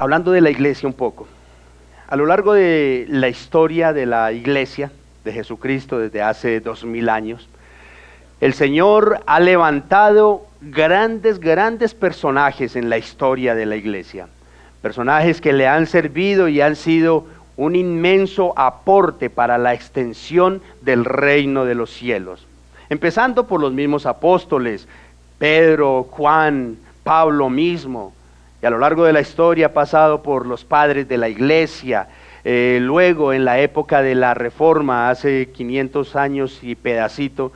Hablando de la iglesia un poco, a lo largo de la historia de la iglesia de Jesucristo desde hace 2000 años, el Señor ha levantado grandes personajes en la historia de la iglesia. Personajes que le han servido y han sido un inmenso aporte para la extensión del reino de los cielos. Empezando por los mismos apóstoles, Pedro, Juan, Pablo mismo. Y a lo largo de la historia ha pasado por los padres de la iglesia. Luego, en la época de la Reforma, hace 500 años y pedacito,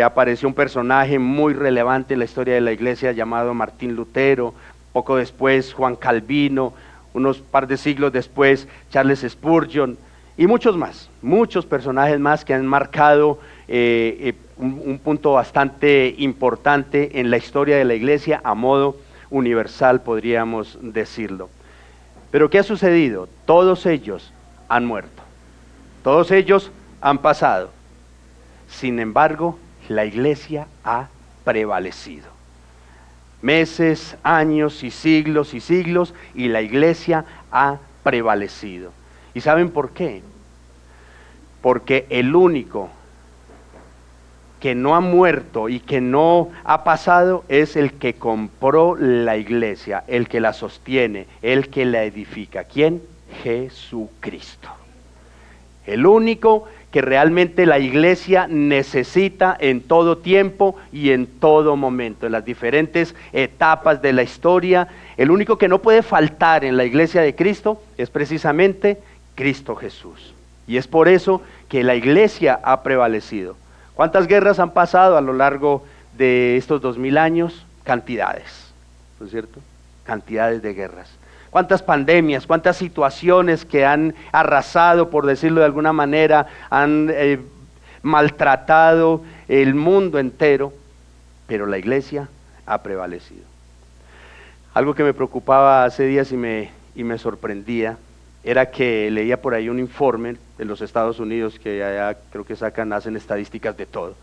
apareció un personaje muy relevante en la historia de la iglesia llamado Martín Lutero. Poco después, Juan Calvino. Unos par de siglos después, Charles Spurgeon. Y muchos más, muchos personajes más que han marcado un punto bastante importante en la historia de la iglesia a modo universal, podríamos decirlo. Pero ¿qué ha sucedido? Todos ellos han muerto, todos ellos han pasado. Sin embargo, la iglesia ha prevalecido. Meses, años y siglos, y la iglesia ha prevalecido. ¿Y saben por qué? Porque el único que no ha muerto y que no ha pasado es el que compró la iglesia, el que la sostiene, el que la edifica. ¿Quién? Jesucristo. El único que realmente la iglesia necesita en todo tiempo y en todo momento, en las diferentes etapas de la historia. El único que no puede faltar en la iglesia de Cristo es precisamente Cristo Jesús. Y es por eso que la iglesia ha prevalecido. ¿Cuántas guerras han pasado a lo largo de estos 2000 años? Cantidades, ¿no es cierto? Cantidades de guerras. ¿Cuántas pandemias, cuántas situaciones que han arrasado, por decirlo de alguna manera, han maltratado el mundo entero? Pero la iglesia ha prevalecido. Algo que me preocupaba hace días y me sorprendía era que leía por ahí un informe de los Estados Unidos, que allá creo que hacen estadísticas de todo.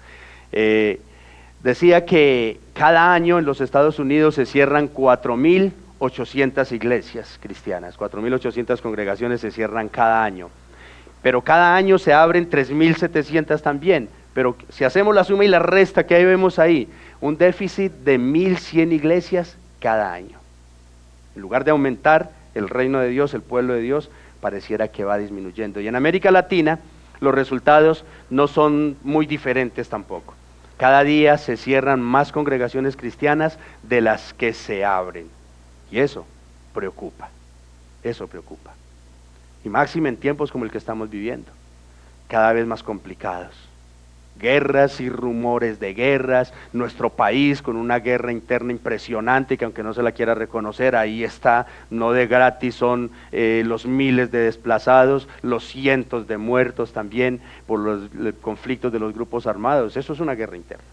Decía que cada año en los Estados Unidos se cierran 4.800 iglesias cristianas, 4.800 congregaciones se cierran cada año. Pero cada año se abren 3.700 también. Pero si hacemos la suma y la resta que ahí vemos ahí, un déficit de 1.100 iglesias cada año. En lugar de aumentar el reino de Dios, el pueblo de Dios, pareciera que va disminuyendo. Y en América Latina los resultados no son muy diferentes tampoco. Cada día se cierran más congregaciones cristianas de las que se abren. Y eso preocupa, eso preocupa. Y máxime en tiempos como el que estamos viviendo, cada vez más complicados. Guerras y rumores de guerras, nuestro país con una guerra interna impresionante que aunque no se la quiera reconocer, ahí está, no de gratis son los miles de desplazados, los cientos de muertos también por los conflictos de los grupos armados. Eso es una guerra interna.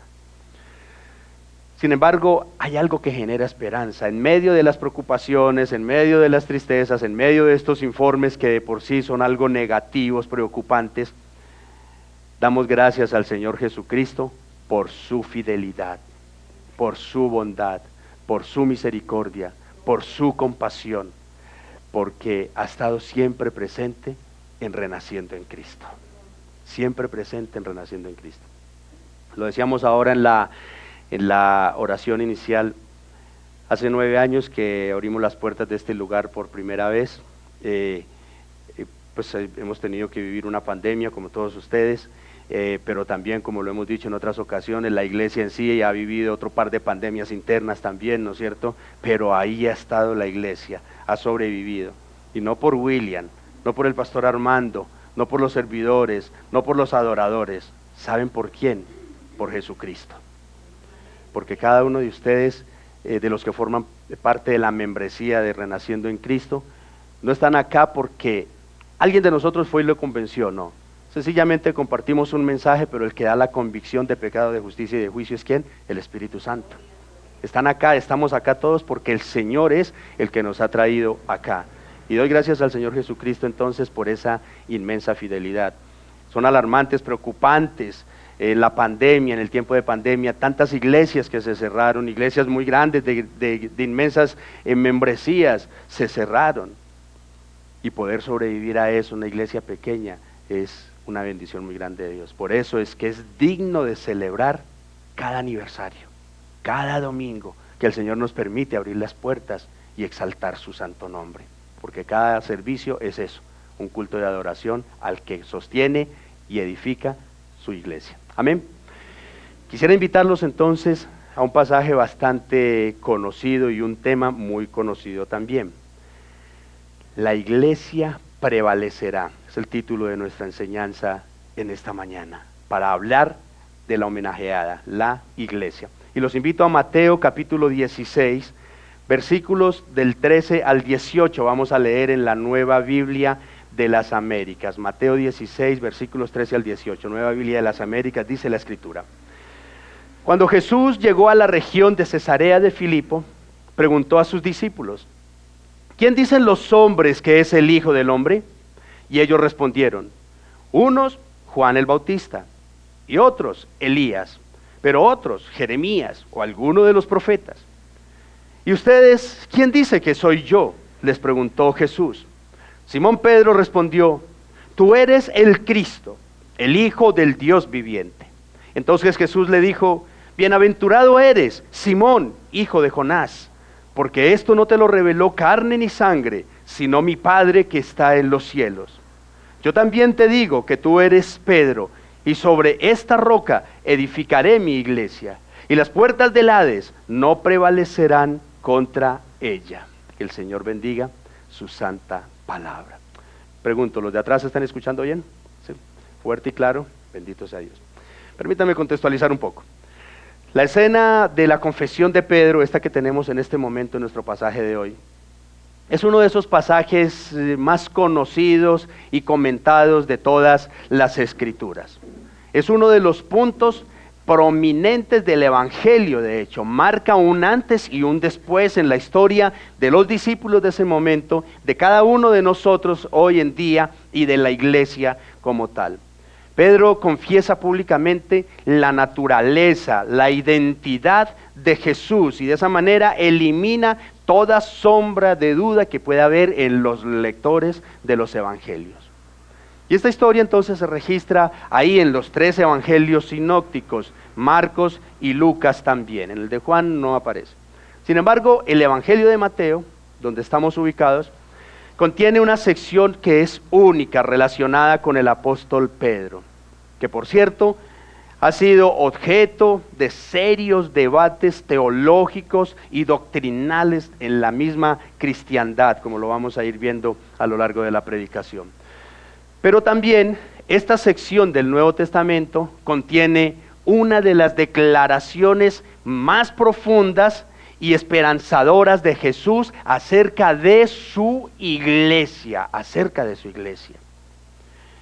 Sin embargo, hay algo que genera esperanza. En medio de las preocupaciones, en medio de las tristezas, en medio de estos informes que de por sí son algo negativos, preocupantes, damos gracias al Señor Jesucristo por su fidelidad, por su bondad, por su misericordia, por su compasión, porque ha estado siempre presente en Renaciendo en Cristo. Siempre presente en Renaciendo en Cristo. Lo decíamos ahora en la oración inicial. Hace 9 años que abrimos las puertas de este lugar por primera vez. Pues hemos tenido que vivir una pandemia como todos ustedes. Pero también, como lo hemos dicho en otras ocasiones, la iglesia en sí ha vivido otro par de pandemias internas también, ¿no es cierto? Pero ahí ha estado la iglesia, ha sobrevivido. Y no por William, no por el pastor Armando, no por los servidores, no por los adoradores. ¿Saben por quién? Por Jesucristo. Porque cada uno de ustedes, de los que forman parte de la membresía de Renaciendo en Cristo, no están acá porque alguien de nosotros fue y lo convenció, no. Sencillamente compartimos un mensaje, pero el que da la convicción de pecado, de justicia y de juicio es ¿quién? El Espíritu Santo. Están acá, estamos acá todos porque el Señor es el que nos ha traído acá. Y doy gracias al Señor Jesucristo entonces por esa inmensa fidelidad. Son alarmantes, preocupantes. La pandemia, en el tiempo de pandemia, tantas iglesias que se cerraron, iglesias muy grandes de inmensas membresías se cerraron. Y poder sobrevivir a eso, una iglesia pequeña, es una bendición muy grande de Dios. Por eso es que es digno de celebrar cada aniversario, cada domingo, que el Señor nos permite abrir las puertas y exaltar su santo nombre. Porque cada servicio es eso, un culto de adoración al que sostiene y edifica su iglesia. Amén. Quisiera invitarlos entonces a un pasaje bastante conocido y un tema muy conocido también. La iglesia prevalecerá, es el título de nuestra enseñanza en esta mañana, para hablar de la homenajeada, la iglesia. Y los invito a Mateo capítulo 16, versículos del 13 al 18, vamos a leer en la Nueva Biblia de las Américas. Mateo 16, versículos 13 al 18, Nueva Biblia de las Américas, dice la Escritura. Cuando Jesús llegó a la región de Cesarea de Filipo, preguntó a sus discípulos: ¿quién dicen los hombres que es el Hijo del Hombre? Y ellos respondieron: unos, Juan el Bautista, y otros, Elías, pero otros, Jeremías o alguno de los profetas. ¿Y ustedes, quién dice que soy yo?, les preguntó Jesús. Simón Pedro respondió: tú eres el Cristo, el Hijo del Dios viviente. Entonces Jesús le dijo: bienaventurado eres, Simón, hijo de Jonás, porque esto no te lo reveló carne ni sangre, sino mi Padre que está en los cielos. Yo también te digo que tú eres Pedro, y sobre esta roca edificaré mi iglesia, y las puertas del Hades no prevalecerán contra ella. Que el Señor bendiga su santa palabra. Pregunto, ¿los de atrás están escuchando bien? ¿Sí? Fuerte y claro, bendito sea Dios. Permítanme contextualizar un poco. La escena de la confesión de Pedro, esta que tenemos en este momento en nuestro pasaje de hoy, es uno de esos pasajes más conocidos y comentados de todas las Escrituras. Es uno de los puntos prominentes del Evangelio, de hecho, marca un antes y un después en la historia de los discípulos de ese momento, de cada uno de nosotros hoy en día y de la iglesia como tal. Pedro confiesa públicamente la naturaleza, la identidad de Jesús y de esa manera elimina toda sombra de duda que pueda haber en los lectores de los evangelios. Y esta historia entonces se registra ahí en los 3 evangelios sinópticos, Marcos y Lucas también. En el de Juan no aparece. Sin embargo, el evangelio de Mateo, donde estamos ubicados, contiene una sección que es única relacionada con el apóstol Pedro, que por cierto ha sido objeto de serios debates teológicos y doctrinales en la misma cristiandad, como lo vamos a ir viendo a lo largo de la predicación. Pero también esta sección del Nuevo Testamento contiene una de las declaraciones más profundas y esperanzadoras de Jesús acerca de su iglesia,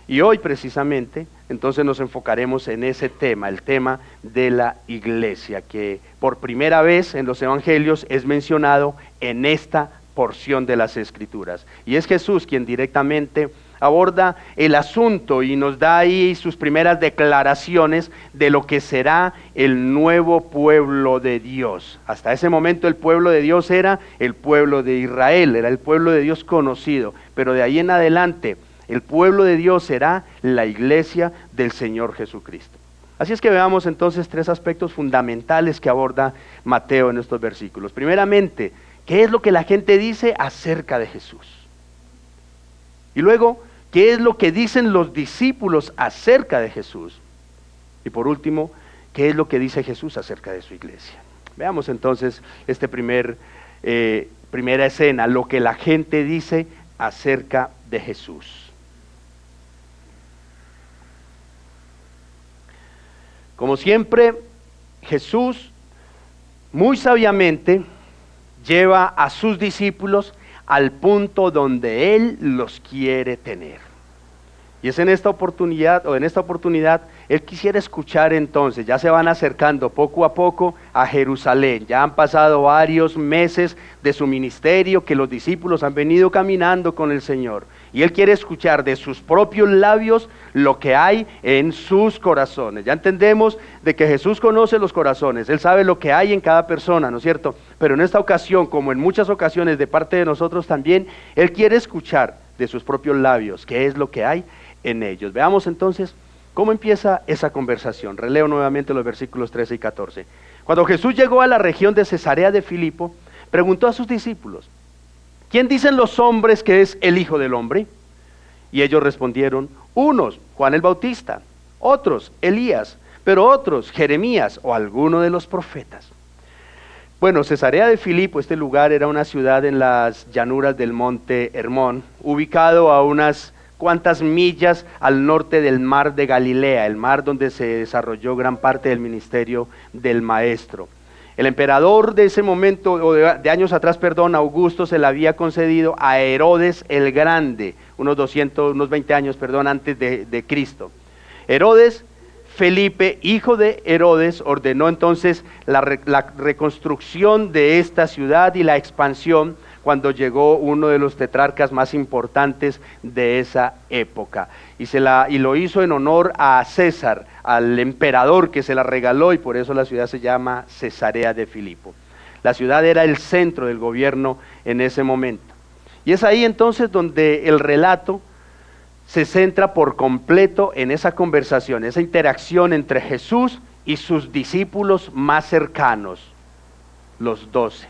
Y hoy precisamente, entonces nos enfocaremos en ese tema, el tema de la iglesia, que por primera vez en los evangelios es mencionado en esta porción de las Escrituras. Y es Jesús quien directamente aborda el asunto y nos da ahí sus primeras declaraciones de lo que será el nuevo pueblo de Dios. Hasta ese momento el pueblo de Dios era el pueblo de Israel, era el pueblo de Dios conocido, pero de ahí en adelante el pueblo de Dios será la iglesia del Señor Jesucristo. Así es que veamos entonces 3 aspectos fundamentales que aborda Mateo en estos versículos. Primeramente, ¿qué es lo que la gente dice acerca de Jesús? Y luego, ¿qué es lo que dicen los discípulos acerca de Jesús? Y por último, ¿qué es lo que dice Jesús acerca de su iglesia? Veamos entonces esta primera escena, lo que la gente dice acerca de Jesús. Como siempre, Jesús muy sabiamente lleva a sus discípulos al punto donde Él los quiere tener. Y es en esta oportunidad, Él quisiera escuchar entonces, ya se van acercando poco a poco a Jerusalén, ya han pasado varios meses de su ministerio que los discípulos han venido caminando con el Señor. y Él quiere escuchar de sus propios labios lo que hay en sus corazones. Ya entendemos de que Jesús conoce los corazones, Él sabe lo que hay en cada persona, ¿no es cierto? Pero en esta ocasión, como en muchas ocasiones de parte de nosotros también, Él quiere escuchar de sus propios labios qué es lo que hay en ellos. Veamos entonces cómo empieza esa conversación. Releo nuevamente los versículos 13 y 14. Cuando Jesús llegó a la región de Cesarea de Filipo, preguntó a sus discípulos: ¿quién dicen los hombres que es el Hijo del Hombre? Y ellos respondieron: unos, Juan el Bautista; otros, Elías; pero otros, Jeremías o alguno de los profetas. Bueno, Cesarea de Filipo, este lugar era una ciudad en las llanuras del monte Hermón, ubicado a unas cuantas millas al norte del mar de Galilea, el mar donde se desarrolló gran parte del ministerio del Maestro. El emperador de ese momento, o de años atrás, Augusto, se le había concedido a Herodes el Grande, unos 20 años, antes de Cristo. Herodes Felipe, hijo de Herodes, ordenó entonces la reconstrucción de esta ciudad y la expansión cuando llegó uno de los tetrarcas más importantes de esa época. Y lo hizo en honor a César, al emperador que se la regaló, y por eso la ciudad se llama Cesarea de Filipo. La ciudad era el centro del gobierno en ese momento. Y es ahí entonces donde el relato se centra por completo en esa conversación, esa interacción entre Jesús y sus discípulos más cercanos, los 12.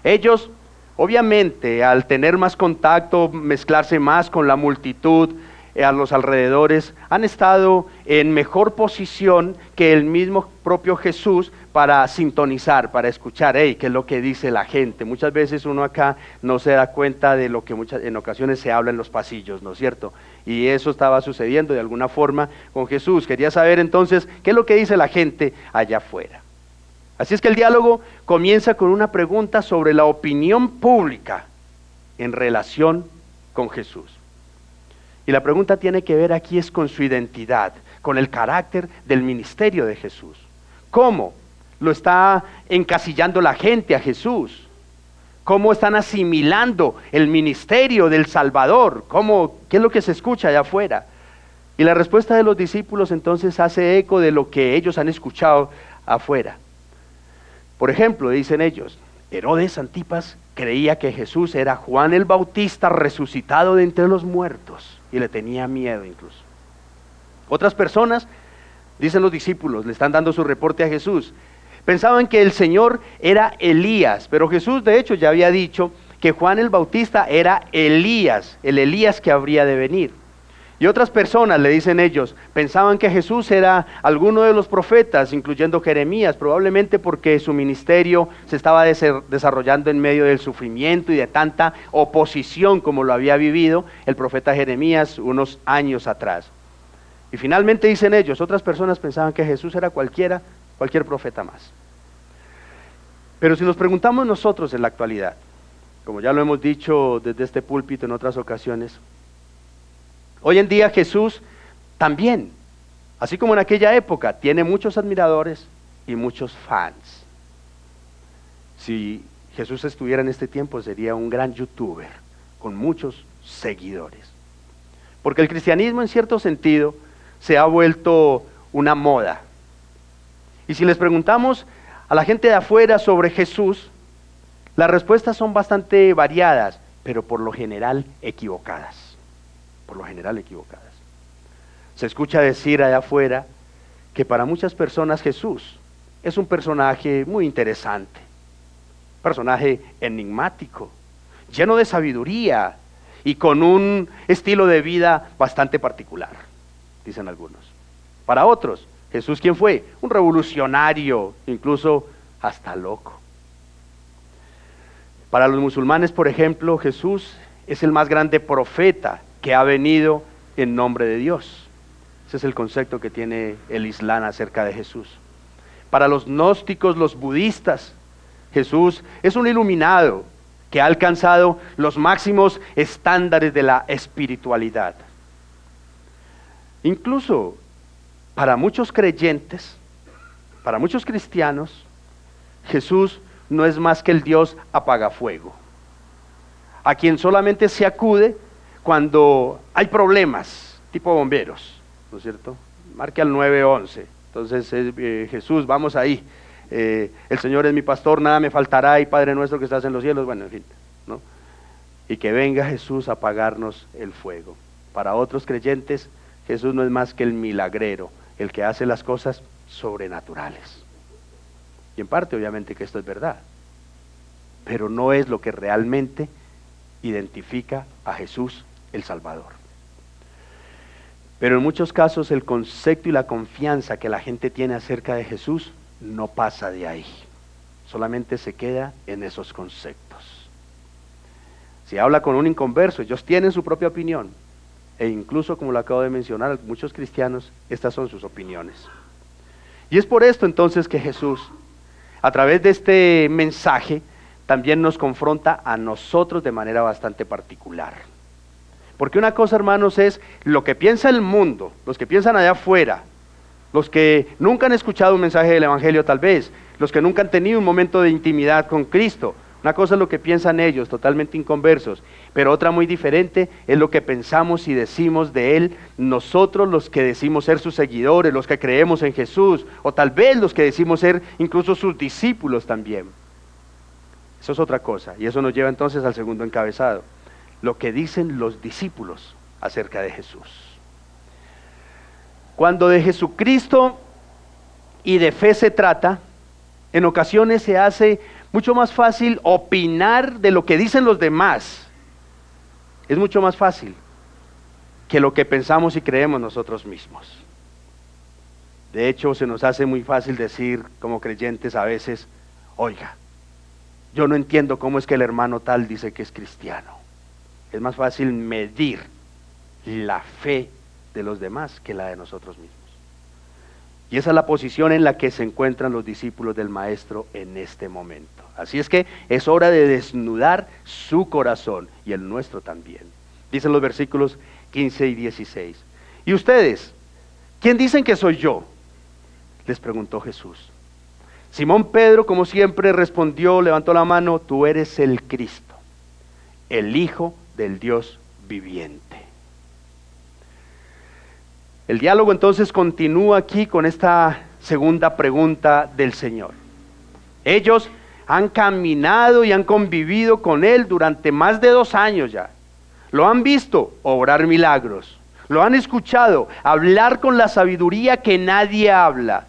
Ellos, obviamente, al tener más contacto, mezclarse más con la multitud a los alrededores, han estado en mejor posición que el mismo propio Jesús para sintonizar, para escuchar, qué es lo que dice la gente. Muchas veces uno acá no se da cuenta de lo que en ocasiones se habla en los pasillos, ¿no es cierto? Y eso estaba sucediendo de alguna forma con Jesús. Quería saber entonces qué es lo que dice la gente allá afuera. Así es que el diálogo comienza con una pregunta sobre la opinión pública en relación con Jesús. Y la pregunta tiene que ver aquí es con su identidad, con el carácter del ministerio de Jesús. ¿Cómo lo está encasillando la gente a Jesús? ¿Cómo están asimilando el ministerio del Salvador? ¿Qué es lo que se escucha allá afuera? Y la respuesta de los discípulos entonces hace eco de lo que ellos han escuchado afuera. Por ejemplo, dicen ellos, Herodes Antipas creía que Jesús era Juan el Bautista resucitado de entre los muertos y le tenía miedo incluso. Otras personas, dicen los discípulos, le están dando su reporte a Jesús, pensaban que el Señor era Elías, pero Jesús de hecho ya había dicho que Juan el Bautista era Elías, el Elías que habría de venir. Y otras personas, le dicen ellos, pensaban que Jesús era alguno de los profetas, incluyendo Jeremías, probablemente porque su ministerio se estaba desarrollando en medio del sufrimiento y de tanta oposición como lo había vivido el profeta Jeremías unos años atrás. Y finalmente dicen ellos, otras personas pensaban que Jesús era cualquier profeta más. Pero si nos preguntamos nosotros en la actualidad, como ya lo hemos dicho desde este púlpito en otras ocasiones, hoy en día Jesús también, así como en aquella época, tiene muchos admiradores y muchos fans. Si Jesús estuviera en este tiempo, sería un gran youtuber con muchos seguidores. Porque el cristianismo en cierto sentido se ha vuelto una moda. Y si les preguntamos a la gente de afuera sobre Jesús, las respuestas son bastante variadas, pero por lo general equivocadas. Se escucha decir allá afuera que para muchas personas Jesús es un personaje muy interesante, personaje enigmático, lleno de sabiduría y con un estilo de vida bastante particular, dicen algunos. Para otros, Jesús, ¿quién fue? Un revolucionario, incluso hasta loco. Para los musulmanes, por ejemplo, Jesús es el más grande profeta que ha venido en nombre de Dios. Ese es el concepto que tiene el Islam acerca de Jesús. Para los gnósticos, los budistas, Jesús es un iluminado que ha alcanzado los máximos estándares de la espiritualidad. Incluso para muchos creyentes, para muchos cristianos, Jesús no es más que el Dios apagafuego, a quien solamente se acude cuando hay problemas, tipo bomberos, ¿no es cierto? Marque al 911. Entonces, Jesús, vamos ahí. El Señor es mi pastor, nada me faltará, y Padre nuestro que estás en los cielos, bueno, en fin, ¿no? Y que venga Jesús a apagarnos el fuego. Para otros creyentes, Jesús no es más que el milagrero, el que hace las cosas sobrenaturales. Y en parte, obviamente, que esto es verdad, pero no es lo que realmente identifica a Jesús el Salvador. Pero en muchos casos el concepto y la confianza que la gente tiene acerca de Jesús no pasa de ahí, solamente se queda en esos conceptos. Si habla con un inconverso, ellos tienen su propia opinión, e incluso, como lo acabo de mencionar, muchos cristianos, estas son sus opiniones. Y es por esto entonces que Jesús, a través de este mensaje, también nos confronta a nosotros de manera bastante particular. Porque una cosa, hermanos, es lo que piensa el mundo, los que piensan allá afuera, los que nunca han escuchado un mensaje del Evangelio tal vez, los que nunca han tenido un momento de intimidad con Cristo. Una cosa es lo que piensan ellos, totalmente inconversos, pero otra muy diferente es lo que pensamos y decimos de Él, nosotros los que decimos ser sus seguidores, los que creemos en Jesús, o tal vez los que decimos ser incluso sus discípulos también. Eso es otra cosa, y eso nos lleva entonces al segundo encabezado, lo que dicen los discípulos acerca de Jesús. Cuando de Jesucristo y de fe se trata, en ocasiones se hace mucho más fácil opinar de lo que dicen los demás. Es mucho más fácil que lo que pensamos y creemos nosotros mismos. De hecho, se nos hace muy fácil decir como creyentes a veces, oiga, yo no entiendo cómo es que el hermano tal dice que es cristiano. Es más fácil medir la fe de los demás que la de nosotros mismos. Y esa es la posición en la que se encuentran los discípulos del Maestro en este momento. Así es que es hora de desnudar su corazón y el nuestro también. Dicen los versículos 15 y 16. ¿Y ustedes? ¿Quién dicen que soy yo?, les preguntó Jesús. Simón Pedro, como siempre, respondió, levantó la mano, tú eres el Cristo, el Hijo del Dios viviente. El diálogo entonces continúa aquí con esta segunda pregunta del Señor. Ellos han caminado y han convivido con Él durante más de 2 años ya. Lo han visto obrar milagros, lo han escuchado hablar con la sabiduría que nadie habla,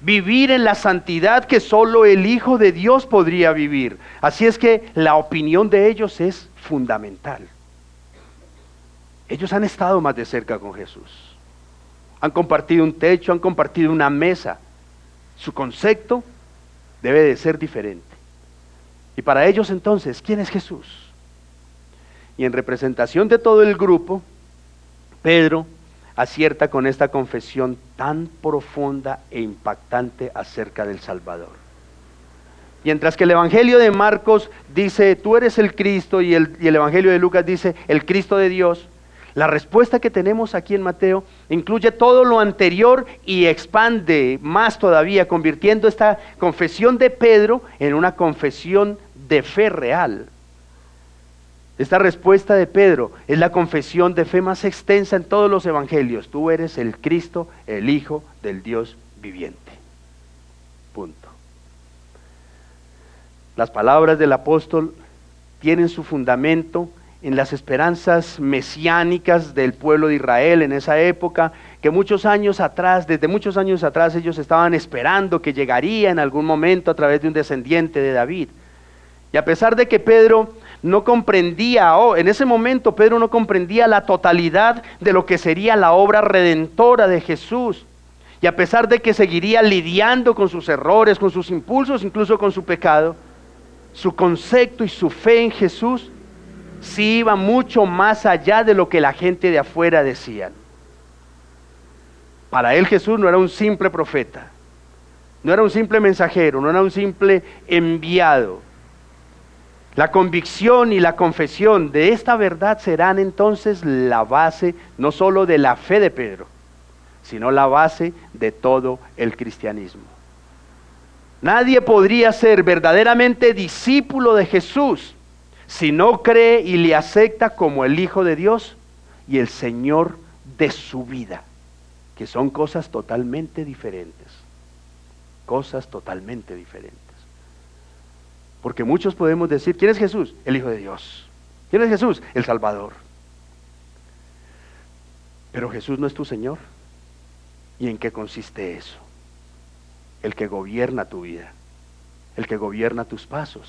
vivir en la santidad que solo el Hijo de Dios podría vivir. Así es que la opinión de ellos es fundamental. Ellos han estado más de cerca con Jesús. Han compartido un techo, han compartido una mesa. Su concepto debe de ser diferente. Y para ellos entonces, ¿quién es Jesús? Y en representación de todo el grupo, Pedro acierta con esta confesión tan profunda e impactante acerca del Salvador. Mientras que el Evangelio de Marcos dice, tú eres el Cristo, y el Evangelio de Lucas dice, el Cristo de Dios, la respuesta que tenemos aquí en Mateo incluye todo lo anterior y expande más todavía, convirtiendo esta confesión de Pedro en una confesión de fe real. Esta respuesta de Pedro es la confesión de fe más extensa en todos los evangelios. Tú eres el Cristo, el Hijo del Dios viviente. Punto. Las palabras del apóstol tienen su fundamento en las esperanzas mesiánicas del pueblo de Israel en esa época, que desde muchos años atrás ellos estaban esperando que llegaría en algún momento a través de un descendiente de David. Y a pesar de que Pedro no comprendía, en ese momento Pedro no comprendía la totalidad de lo que sería la obra redentora de Jesús, y a pesar de que seguiría lidiando con sus errores, con sus impulsos, incluso con su pecado, su concepto y su fe en Jesús sí iba mucho más allá de lo que la gente de afuera decían. Para él Jesús no era un simple profeta, no era un simple mensajero, no era un simple enviado. La convicción y la confesión de esta verdad serán entonces la base no solo de la fe de Pedro, sino la base de todo el cristianismo. Nadie podría ser verdaderamente discípulo de Jesús si no cree y le acepta como el Hijo de Dios y el Señor de su vida, que son cosas totalmente diferentes, cosas totalmente diferentes. Porque muchos podemos decir, ¿quién es Jesús? El Hijo de Dios. ¿Quién es Jesús? El Salvador. Pero Jesús no es tu Señor. ¿Y en qué consiste eso? El que gobierna tu vida, el que gobierna tus pasos,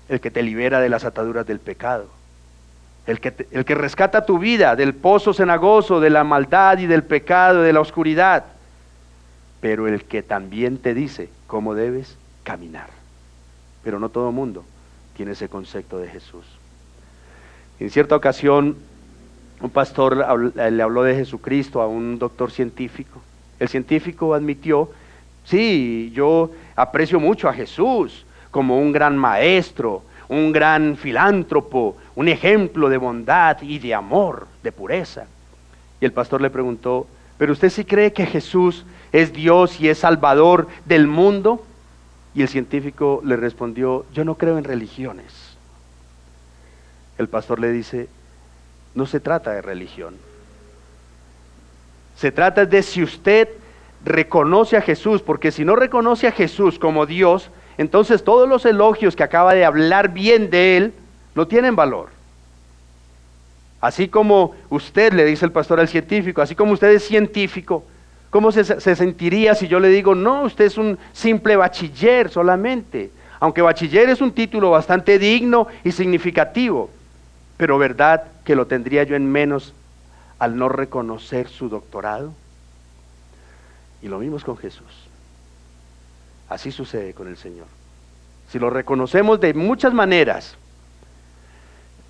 el que te libera de las ataduras del pecado, el que rescata tu vida del pozo cenagoso, de la maldad y del pecado, de la oscuridad, pero el que también te dice cómo debes caminar. Pero no todo mundo tiene ese concepto de Jesús. En cierta ocasión, un pastor le habló de Jesucristo a un doctor científico. El científico admitió, sí, yo aprecio mucho a Jesús como un gran maestro, un gran filántropo, un ejemplo de bondad y de amor, de pureza. Y el pastor le preguntó, ¿pero usted sí cree que Jesús es Dios y es Salvador del mundo? Y el científico le respondió, yo no creo en religiones. El pastor le dice, no se trata de religión. Se trata de si usted reconoce a Jesús, porque si no reconoce a Jesús como Dios, entonces todos los elogios que acaba de hablar bien de Él, no tienen valor. Así como usted, le dice el pastor al científico, así como usted es científico, ¿cómo se sentiría si yo le digo, no, usted es un simple bachiller solamente? Aunque bachiller es un título bastante digno y significativo, pero ¿verdad que lo tendría yo en menos al no reconocer su doctorado? Y lo mismo es con Jesús. Así sucede con el Señor. Si lo reconocemos de muchas maneras,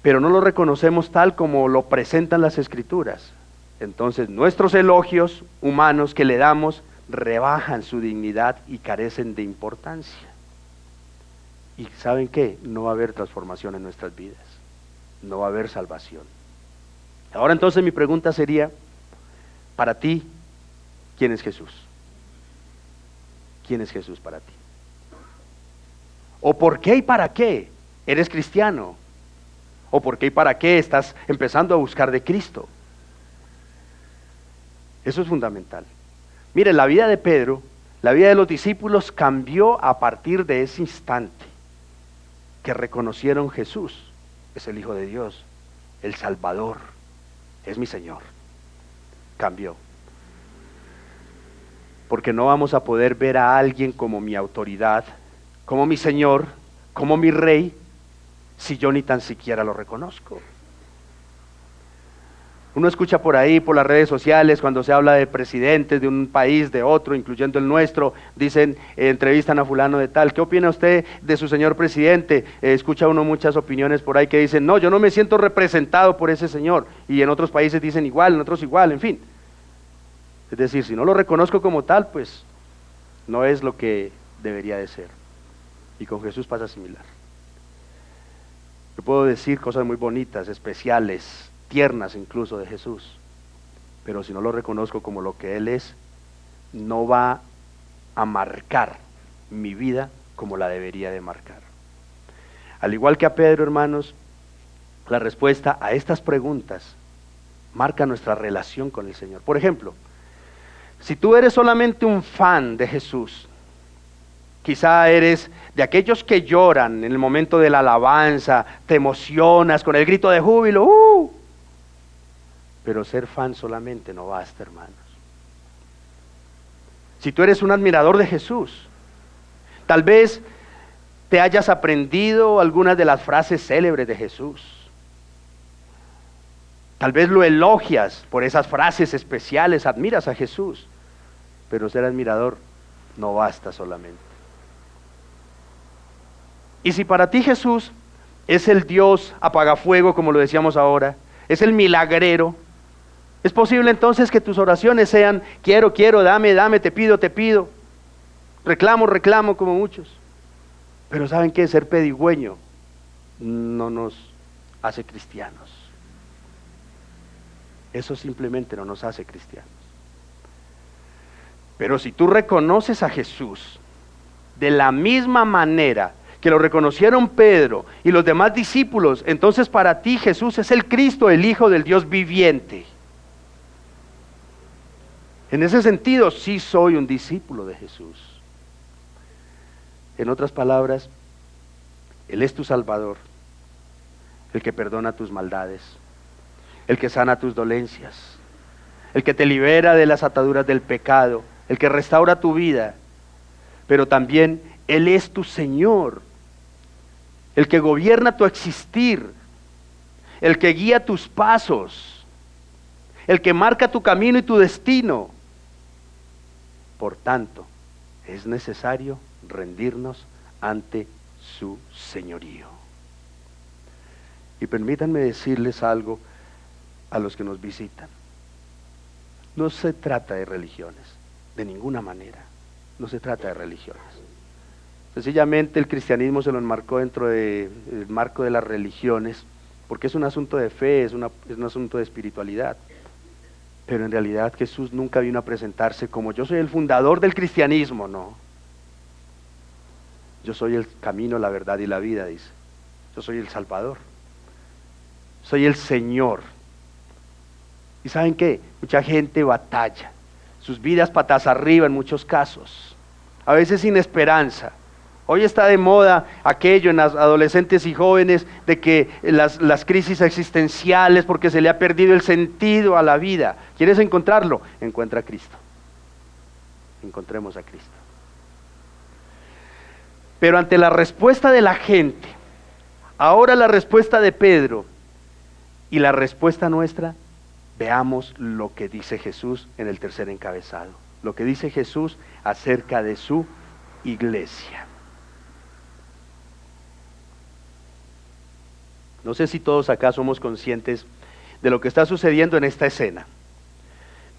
pero no lo reconocemos tal como lo presentan las Escrituras, entonces nuestros elogios humanos que le damos rebajan su dignidad y carecen de importancia. Y ¿saben qué? No va a haber transformación en nuestras vidas. No va a haber salvación. Ahora entonces mi pregunta sería, para ti, ¿quién es Jesús? ¿Quién es Jesús para ti? ¿O por qué y para qué eres cristiano? ¿O por qué y para qué estás empezando a buscar de Cristo? Eso es fundamental. Mire, la vida de Pedro, la vida de los discípulos cambió a partir de ese instante que reconocieron Jesús es el Hijo de Dios, el Salvador, es mi Señor. Cambió. Porque no vamos a poder ver a alguien como mi autoridad, como mi Señor, como mi Rey, si yo ni tan siquiera lo reconozco. Uno escucha por ahí, por las redes sociales, cuando se habla de presidentes de un país, de otro, incluyendo el nuestro, dicen, entrevistan a fulano de tal, ¿qué opina usted de su señor presidente? Escucha uno muchas opiniones por ahí que dicen, no, yo no me siento representado por ese señor, y en otros países dicen igual, en otros igual, en fin. Es decir, si no lo reconozco como tal, pues no es lo que debería de ser. Y con Jesús pasa similar. Yo puedo decir cosas muy bonitas, especiales, tiernas incluso de Jesús, pero si no lo reconozco como lo que Él es, no va a marcar mi vida como la debería de marcar. Al igual que a Pedro, hermanos, la respuesta a estas preguntas marca nuestra relación con el Señor. Por ejemplo, si tú eres solamente un fan de Jesús, quizá eres de aquellos que lloran en el momento de la alabanza, te emocionas con el grito de júbilo, pero ser fan solamente no basta, hermanos. Si tú eres un admirador de Jesús, tal vez te hayas aprendido algunas de las frases célebres de Jesús. Tal vez lo elogias por esas frases especiales, admiras a Jesús, pero ser admirador no basta solamente. Y si para ti Jesús es el Dios apagafuego, como lo decíamos ahora, es el milagrero, es posible entonces que tus oraciones sean, quiero, dame, te pido, reclamo como muchos. Pero ¿saben qué? Ser pedigüeño no nos hace cristianos. Eso simplemente no nos hace cristianos. Pero si tú reconoces a Jesús de la misma manera que lo reconocieron Pedro y los demás discípulos, entonces para ti Jesús es el Cristo, el Hijo del Dios viviente. En ese sentido, sí soy un discípulo de Jesús. En otras palabras, Él es tu Salvador, el que perdona tus maldades, el que sana tus dolencias, el que te libera de las ataduras del pecado, el que restaura tu vida, pero también Él es tu Señor, el que gobierna tu existir, el que guía tus pasos, el que marca tu camino y tu destino. Por tanto, es necesario rendirnos ante su señorío. Y permítanme decirles algo a los que nos visitan. No se trata de religiones, de ninguna manera. No se trata de religiones. Sencillamente el cristianismo se lo enmarcó dentro del marco de las religiones, porque es un asunto de fe, es un asunto de espiritualidad. Pero en realidad Jesús nunca vino a presentarse como yo soy el fundador del cristianismo, no. Yo soy el camino, la verdad y la vida, dice. Yo soy el Salvador. Soy el Señor. ¿Y saben qué? Mucha gente batalla. Sus vidas patas arriba en muchos casos. A veces sin esperanza. Hoy está de moda aquello en las adolescentes y jóvenes de que las crisis existenciales porque se le ha perdido el sentido a la vida. ¿Quieres encontrarlo? Encuentra a Cristo. Encontremos a Cristo. Pero ante la respuesta de la gente, ahora la respuesta de Pedro y la respuesta nuestra, veamos lo que dice Jesús en el tercer encabezado. Lo que dice Jesús acerca de su iglesia. No sé si todos acá somos conscientes de lo que está sucediendo en esta escena.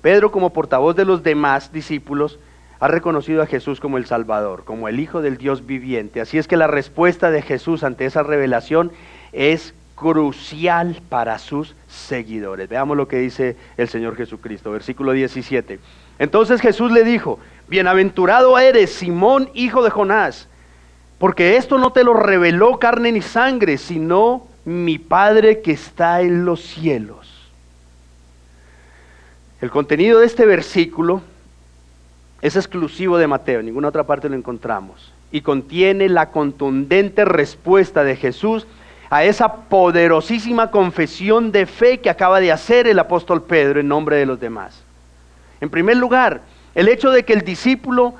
Pedro, como portavoz de los demás discípulos, ha reconocido a Jesús como el Salvador, como el Hijo del Dios viviente. Así es que la respuesta de Jesús ante esa revelación es crucial para sus seguidores. Veamos lo que dice el Señor Jesucristo, versículo 17. Entonces Jesús le dijo: bienaventurado eres, Simón, hijo de Jonás, porque esto no te lo reveló carne ni sangre, sino mi Padre que está en los cielos. El contenido de este versículo es exclusivo de Mateo, en ninguna otra parte lo encontramos, y contiene la contundente respuesta de Jesús a esa poderosísima confesión de fe que acaba de hacer el apóstol Pedro en nombre de los demás. En primer lugar, el hecho de que el discípulo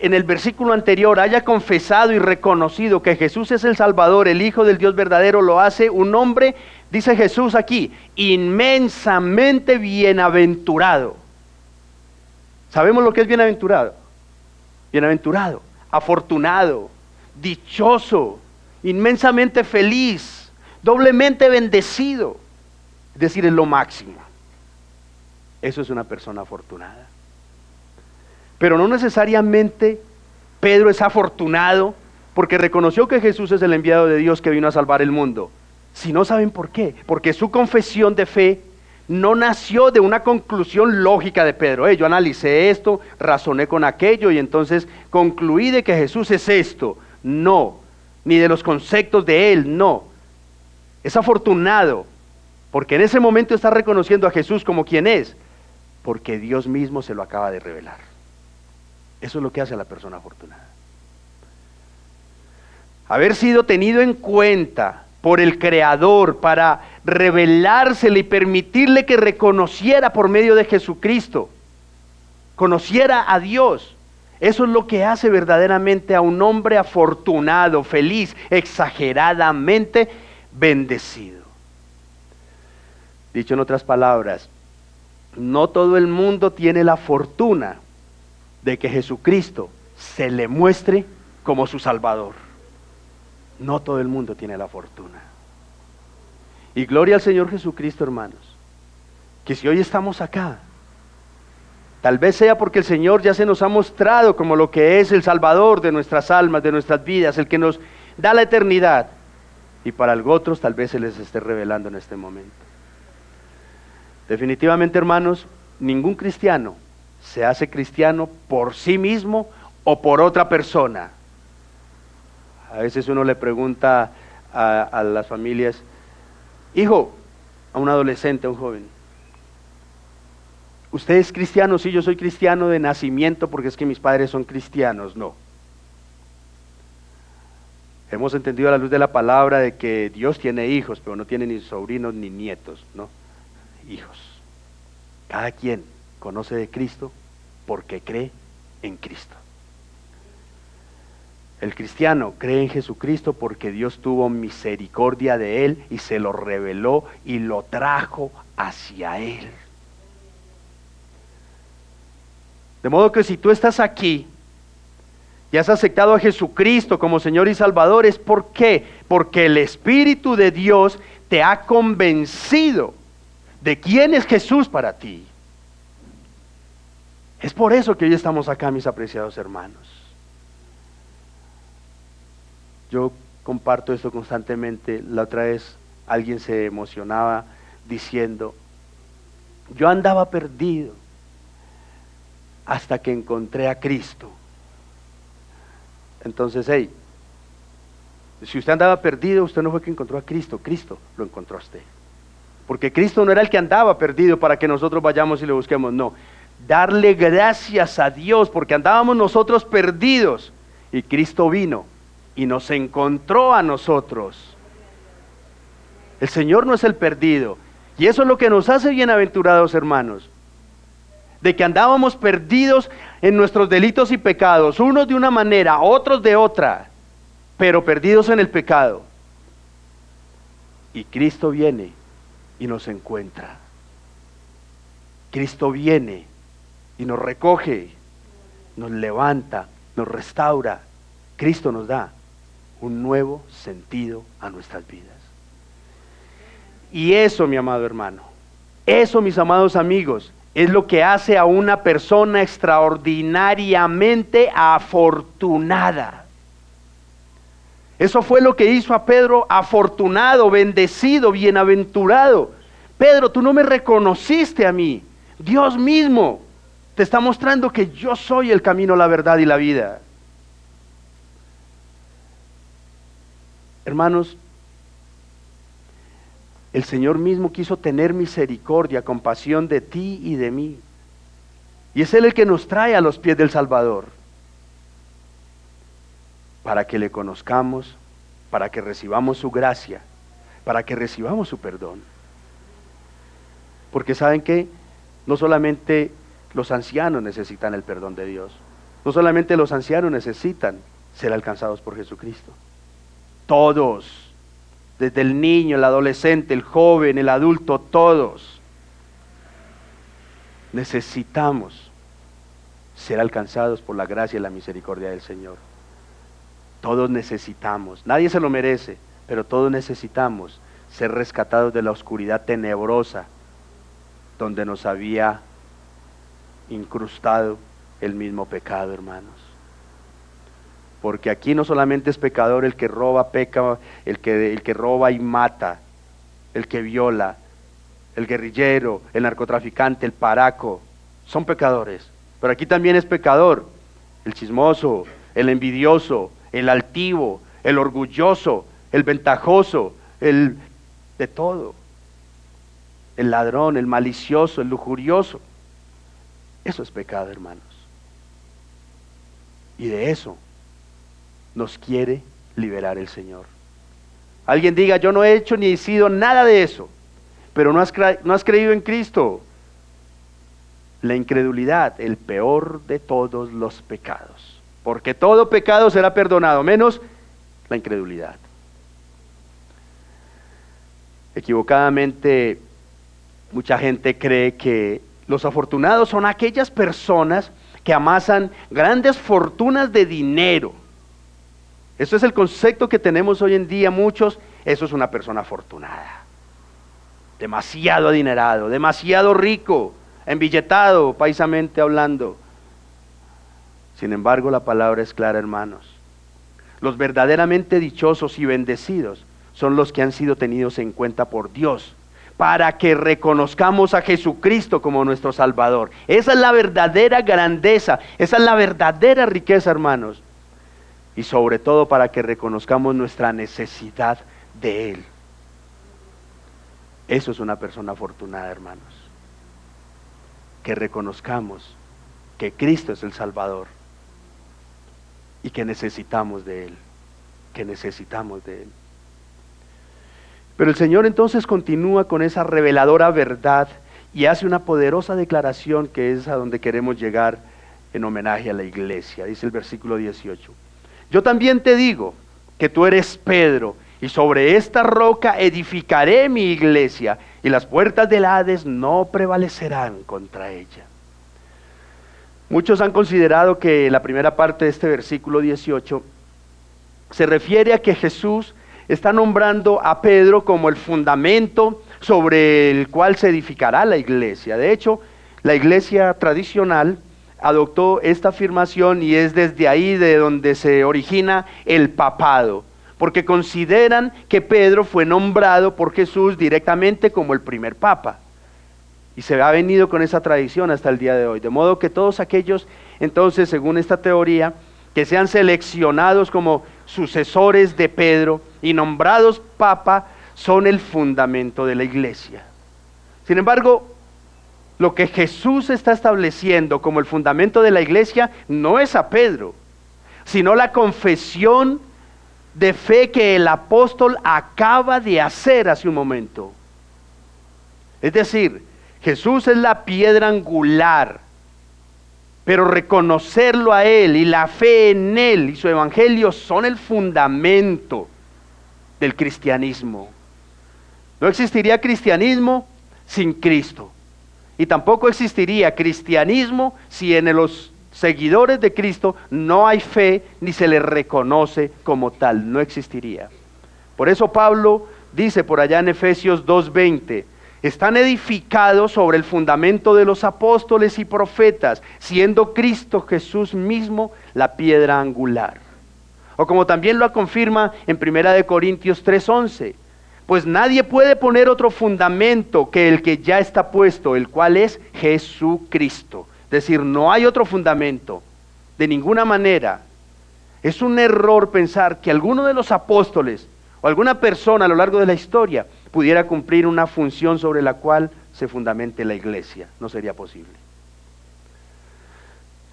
en el versículo anterior haya confesado y reconocido que Jesús es el Salvador, el Hijo del Dios verdadero, lo hace un hombre, dice Jesús aquí, inmensamente bienaventurado. ¿Sabemos lo que es bienaventurado? Bienaventurado, afortunado, dichoso, inmensamente feliz, doblemente bendecido. Es decir, es lo máximo. Eso es una persona afortunada. Pero no necesariamente Pedro es afortunado porque reconoció que Jesús es el enviado de Dios que vino a salvar el mundo. Si no, ¿saben por qué? Porque su confesión de fe no nació de una conclusión lógica de Pedro. Yo analicé esto, razoné con aquello y entonces concluí de que Jesús es esto. No, ni de los conceptos de él, no. Es afortunado porque en ese momento está reconociendo a Jesús como quien es, porque Dios mismo se lo acaba de revelar. Eso es lo que hace a la persona afortunada. Haber sido tenido en cuenta por el Creador para revelársele y permitirle que reconociera por medio de Jesucristo, conociera a Dios. Eso es lo que hace verdaderamente a un hombre afortunado, feliz, exageradamente bendecido. Dicho en otras palabras, no todo el mundo tiene la fortuna de que Jesucristo se le muestre como su Salvador. No todo el mundo tiene la fortuna. Y gloria al Señor Jesucristo, hermanos, que si hoy estamos acá, tal vez sea porque el Señor ya se nos ha mostrado como lo que es el Salvador de nuestras almas, de nuestras vidas, el que nos da la eternidad. Y para otros tal vez se les esté revelando en este momento. Definitivamente, hermanos, ningún cristiano se hace cristiano por sí mismo o por otra persona. A veces uno le pregunta a las familias, hijo, a un adolescente, a un joven, ¿usted es cristiano? Sí, yo soy cristiano de nacimiento porque es que mis padres son cristianos. No. Hemos entendido a la luz de la palabra de que Dios tiene hijos, pero no tiene ni sobrinos ni nietos, ¿no? Hijos. Cada quien conoce de Cristo porque cree en Cristo. El cristiano cree en Jesucristo porque Dios tuvo misericordia de él y se lo reveló y lo trajo hacia él. De modo que si tú estás aquí y has aceptado a Jesucristo como Señor y Salvador, ¿es por qué? Porque el Espíritu de Dios te ha convencido de quién es Jesús para ti. Es por eso que hoy estamos acá, mis apreciados hermanos. Yo comparto esto constantemente. La otra vez alguien se emocionaba diciendo, yo andaba perdido hasta que encontré a Cristo. Entonces, si usted andaba perdido, usted no fue que encontró a Cristo, Cristo lo encontró a usted. Porque Cristo no era el que andaba perdido para que nosotros vayamos y lo busquemos, no. Darle gracias a Dios porque andábamos nosotros perdidos y Cristo vino y nos encontró a nosotros. El Señor no es el perdido, y eso es lo que nos hace bienaventurados, hermanos, de que andábamos perdidos en nuestros delitos y pecados, unos de una manera, otros de otra, pero perdidos en el pecado. Y Cristo viene y nos encuentra. Cristo viene y nos recoge, nos levanta, nos restaura. Cristo nos da un nuevo sentido a nuestras vidas. Y eso, mi amado hermano, eso, mis amados amigos, es lo que hace a una persona extraordinariamente afortunada. Eso fue lo que hizo a Pedro afortunado, bendecido, bienaventurado. Pedro, tú no me reconociste a mí. Dios mismo te está mostrando que yo soy el camino, la verdad y la vida. Hermanos, el Señor mismo quiso tener misericordia, compasión de ti y de mí. Y es Él el que nos trae a los pies del Salvador, para que le conozcamos, para que recibamos su gracia, para que recibamos su perdón. Porque ¿saben qué? No solamente los ancianos necesitan el perdón de Dios, no solamente los ancianos necesitan ser alcanzados por Jesucristo. Todos, desde el niño, el adolescente, el joven, el adulto, todos necesitamos ser alcanzados por la gracia y la misericordia del Señor. Todos necesitamos, nadie se lo merece, pero todos necesitamos ser rescatados de la oscuridad tenebrosa donde nos había incrustado el mismo pecado, hermanos. Porque aquí no solamente es pecador el que roba, peca, el que roba y mata, el que viola, el guerrillero, el narcotraficante, el paraco, son pecadores. Pero aquí también es pecador el chismoso, el envidioso, el altivo, el orgulloso, el ventajoso, el de todo. El ladrón, el malicioso, el lujurioso. Eso es pecado, hermanos. Y de eso nos quiere liberar el Señor. Alguien diga, yo no he hecho ni he sido nada de eso, pero no has creído en Cristo. La incredulidad, el peor de todos los pecados, porque todo pecado será perdonado, menos la incredulidad. Equivocadamente, mucha gente cree que los afortunados son aquellas personas que amasan grandes fortunas de dinero. Eso es el concepto que tenemos hoy en día muchos. Eso es una persona afortunada, demasiado adinerado, demasiado rico, embilletado, paisamente hablando. Sin embargo, la palabra es clara, hermanos. Los verdaderamente dichosos y bendecidos son los que han sido tenidos en cuenta por Dios, para que reconozcamos a Jesucristo como nuestro Salvador. Esa es la verdadera grandeza, esa es la verdadera riqueza, hermanos. y sobre todo para que reconozcamos nuestra necesidad de Él. Eso es una persona afortunada, hermanos. Que reconozcamos que Cristo es el Salvador y que necesitamos de Él, que necesitamos de Él. Pero el Señor entonces continúa con esa reveladora verdad y hace una poderosa declaración que es a donde queremos llegar en homenaje a la iglesia. Dice el versículo 18: yo también te digo que tú eres Pedro, y sobre esta roca edificaré mi iglesia, y las puertas del Hades no prevalecerán contra ella. Muchos han considerado que la primera parte de este versículo 18 se refiere a que Jesús está nombrando a Pedro como el fundamento sobre el cual se edificará la iglesia. De hecho, la iglesia tradicional adoptó esta afirmación y es desde ahí de donde se origina el papado, porque consideran que Pedro fue nombrado por Jesús directamente como el primer papa. Y se ha venido con esa tradición hasta el día de hoy. De modo que todos aquellos, entonces, según esta teoría, que sean seleccionados como sucesores de Pedro y nombrados papa, son el fundamento de la iglesia. Sin embargo, lo que Jesús está estableciendo como el fundamento de la iglesia no es a Pedro, sino la confesión de fe que el apóstol acaba de hacer hace un momento. Es decir, Jesús es la piedra angular, pero reconocerlo a Él y la fe en Él y su evangelio son el fundamento del cristianismo. No existiría cristianismo sin Cristo, y tampoco existiría cristianismo si en los seguidores de Cristo no hay fe ni se les reconoce como tal. No existiría. Por eso Pablo dice por allá en Efesios 2:20: están edificados sobre el fundamento de los apóstoles y profetas, siendo Cristo Jesús mismo la piedra angular. O como también lo confirma en 1 Corintios 3:11: pues nadie puede poner otro fundamento que el que ya está puesto, el cual es Jesucristo. Es decir, no hay otro fundamento, de ninguna manera. Es un error pensar que alguno de los apóstoles o alguna persona a lo largo de la historia pudiera cumplir una función sobre la cual se fundamente la iglesia. No sería posible.